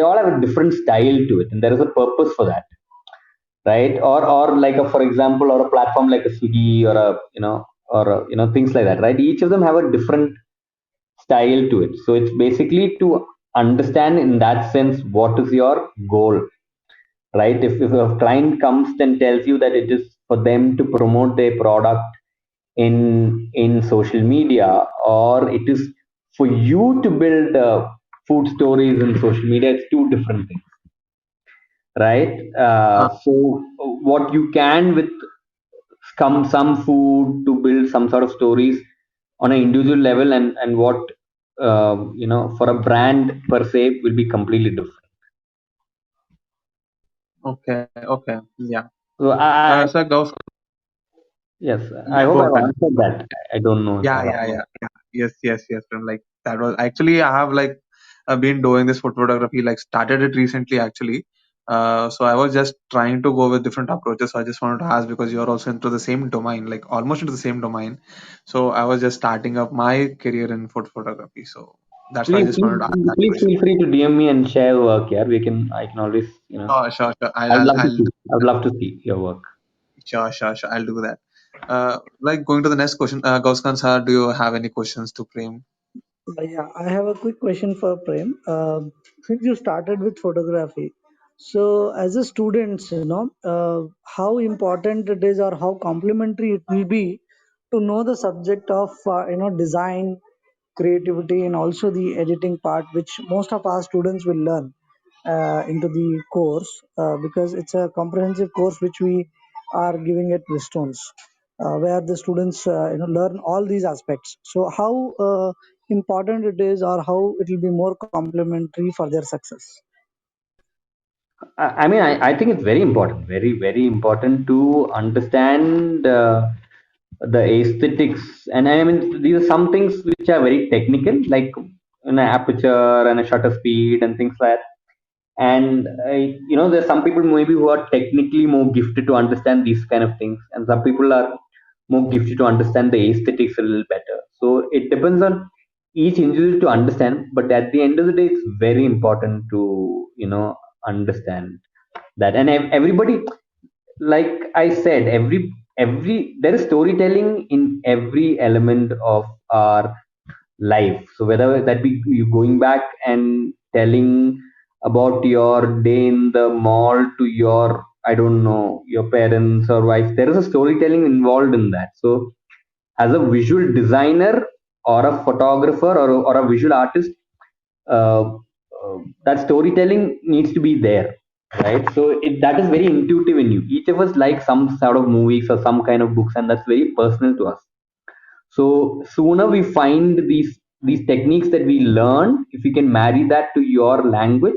all have a different style to it, and there is a purpose for that, right? Or like for example, or a platform like a Swiggy or a things like that, right? Each of them have a different style to it. So it's basically to understand in that sense what is your goal, right? If a client comes and tells you that it is for them to promote their product in social media, or it is for you to build food stories in social media, it's two different things, right? So what you can with some food to build some sort of stories on an individual level, and what for a brand per se will be completely different. Okay, okay, yeah. So So Gauss, yes, I yeah, hope go I've ahead. answered that. I don't know if Yeah, I've yeah, answered. yeah, yeah. Yes, yes, yes. Prem. Like that was actually I have like been doing this food photography. Like started it recently actually. So I was just trying to go with different approaches. So I just wanted to ask because you're also into the same domain, like almost into the same domain. So I was just starting up my career in food photography. So that's why I Please, just please, wanted to ask that please question. feel free to DM me and share work. Yeah, I can always, Sure, sure, sure. I'd love to I'll see. do I would that. love to see your work. Sure, sure, sure. I'll do that. Like going to the next question. Gauskan sir, do you have any questions to Prem? Yeah, I have a quick question for Prem. Since you started with photography, so as a student, how important it is or how complementary it will be to know the subject of design, creativity, and also the editing part, which most of our students will learn into the course because it's a comprehensive course which we are giving at Wistones, where the students learn all these aspects. So how important it is or how it will be more complementary for their success. I think it's very important, very, very important to understand the aesthetics. And I mean, these are some things which are very technical, like an aperture and a shutter speed and things like that. And there's some people maybe who are technically more gifted to understand these kind of things, and some people are more gifted to understand the aesthetics a little better. So it depends on each individual to understand, but at the end of the day, it's very important to understand that. And everybody, like I said, every there is storytelling in every element of our life. So whether that be you going back and telling about your day in the mall to your, I don't know, your parents or wife, there is a storytelling involved in that. So as a visual designer or a photographer or a visual artist, uh, that storytelling needs to be there, right? So that is very intuitive in you. Each of us like some sort of movies or some kind of books, and that's very personal to us. So sooner we find these techniques that we learn, if we can marry that to your language,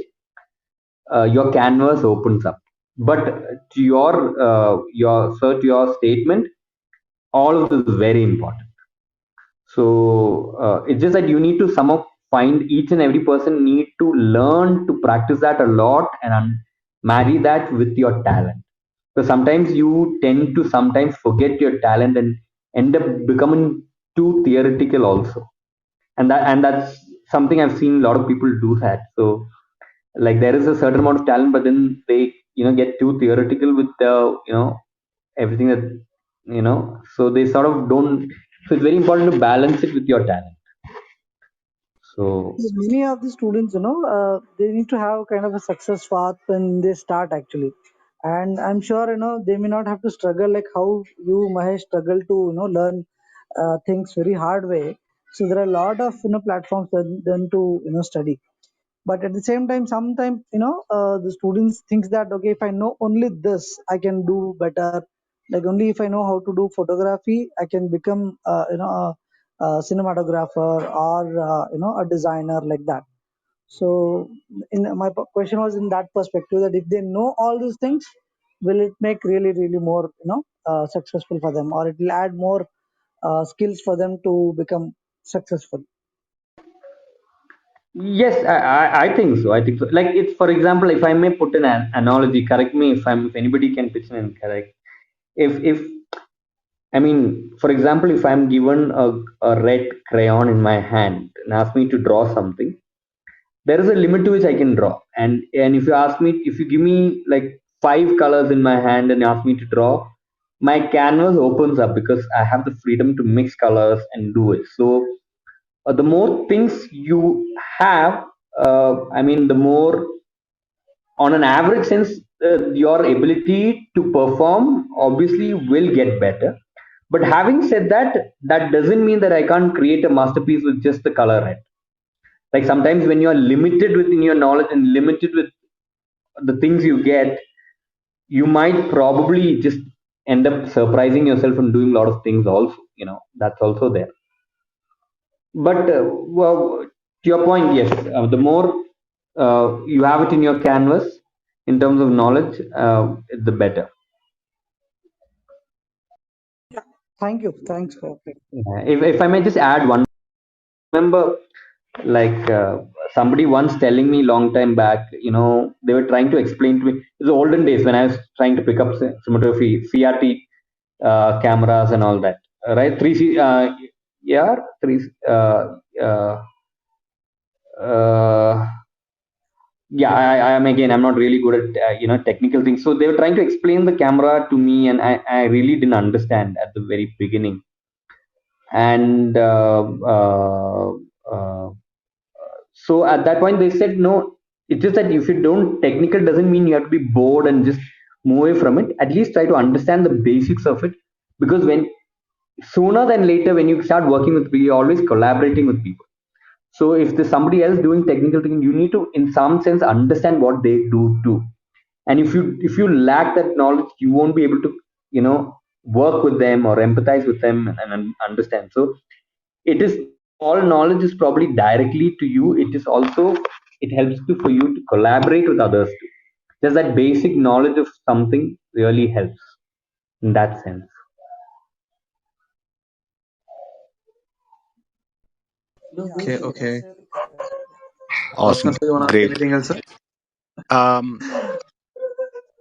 your canvas opens up. But to your statement, all of this is very important. So it's just that you need to somehow find, each and every person need to learn to practice that a lot and marry that with your talent. So sometimes you tend to sometimes forget your talent and end up becoming too theoretical also. And that's something I've seen a lot of people do that. So like there is a certain amount of talent, but then they get too theoretical with everything that so they sort of don't. So it's very important to balance it with your talent. So Yes, many of the students, they need to have kind of a success path when they start actually. And I'm sure, they may not have to struggle like how you, Mahesh, struggle to, learn things very hard way. So there are a lot of, platforms for them to, study. But at the same time, sometimes, the students thinks that, okay, if I know only this, I can do better. Like only if I know how to do photography, I can become, a cinematographer or, a designer like that. So my question was in that perspective, that if they know all these things, will it make really, really more, successful for them, or it will add more skills for them to become successful? yes, I think so. I think so. Like it's, for example, if I may put an analogy, correct me if anybody can pitch in and correct. If I mean, for example, if I'm given a red crayon in my hand and ask me to draw something, there is a limit to which I can draw. And if you ask me, if you give me like five colors in my hand and ask me to draw, my canvas opens up because I have the freedom to mix colors and do it. So the more things you have, I mean, the more, on an average sense, your ability to perform obviously will get better. But having said that, that doesn't mean that I can't create a masterpiece with just the color red. Like sometimes when you're limited within your knowledge and limited with the things you get, you might probably just end up surprising yourself and doing a lot of things also. That's also there. But well, to your point, yes, the more you have it in your canvas in terms of knowledge, the better. Thank you. Thanks for it. Yeah. If I may just add one, remember, like somebody once telling me long time back, they were trying to explain to me. It was olden days when I was trying to pick up cinematography, CRT cameras and all that, right? 3C, yeah, 3, uh, yeah, I am, again, I'm not really good at technical things. So they were trying to explain the camera to me, and I really didn't understand at the very beginning. And uh, so at that point they said, no, it's just that if you don't technical doesn't mean you have to be bored and just move away from it. At least try to understand the basics of it, because when sooner than later, when you start working with people, you're always collaborating with people. So if there's somebody else doing technical thing, you need to in some sense understand what they do too. And if you lack that knowledge, you won't be able to work with them or empathize with them and understand. So it is, all knowledge is probably directly to you. It is also, it helps to for you to collaborate with others too. Just that basic knowledge of something really helps in that sense. Yeah, Okay, that's okay. really correct. Oscar, Awesome. do you want to ask Great. anything else, sir? Um,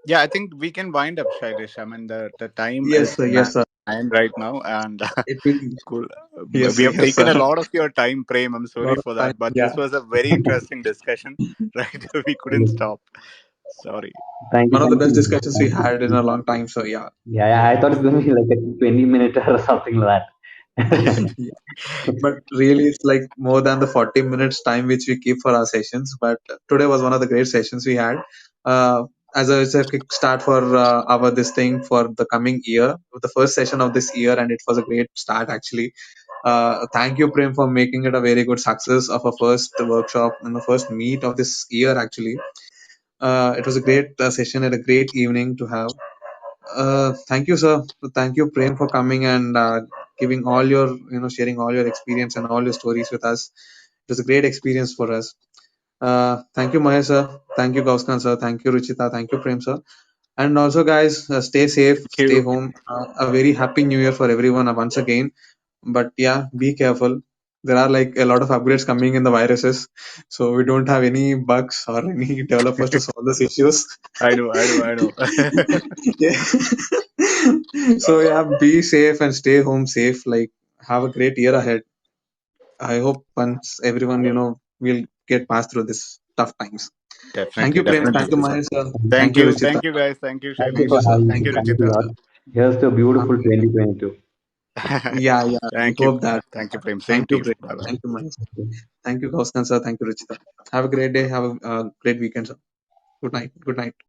yeah, I think we can wind up, Shailesh. I mean, the time Yes, is sir. Yes, sir. 9 right now, and It will. cool. Yes, We sir. have Yes, taken sir. a lot of your time, Prem. I'm sorry Lot of for time. that, but Yeah. this was a very interesting discussion, right? We couldn't stop. Sorry. One of the Thank best you. discussions we had in a long time. So yeah. Yeah, yeah, I thought it's going to be like a 20-minute or something like that. But really it's like more than the 40 minutes time which we keep for our sessions, but today was one of the great sessions we had, uh, as a kick start for our this thing for the coming year, the first session of this year, and it was a great start actually. Thank you, Prem, for making it a very good success of a first workshop and the first meet of this year actually. It was a great session and a great evening to have. Thank you, sir. Thank you, Prem, for coming and giving all your, sharing all your experience and all your stories with us. It was a great experience for us. Thank you, Mahesh, sir. Thank you, Gauskan, sir. Thank you, Ruchita. Thank you, Prem, sir. And also, guys, stay safe, Thank stay you. home. A very happy new year for everyone once again. But yeah, be careful. There are like a lot of upgrades coming in the viruses, so we don't have any bugs or any developers to solve these issues. I know, I know, I know. Yeah. So yeah, be safe and stay home safe. Like, have a great year ahead. I hope once everyone, will get past through this tough times. Thank Definitely, you, Prem. Thank definitely. you, Mahesh, sir. Thank Thank you, you, Ruchita. thank you, guys. Thank you, Thank you Thank for you, Shailesh. sir. having Thank me. you, Thank you. Thanks a Ruchita. lot. Here's to a Uh, beautiful 2022. yeah, yeah. We Thank you, hope that. thank you, Prem. Same Thank to you, you. Prem. Bye bye. Thank you, Mahesh. Thank you, Kauskan, sir. Thank you, Ruchita. Have a great day. Have a great weekend, sir. Good night. Good night.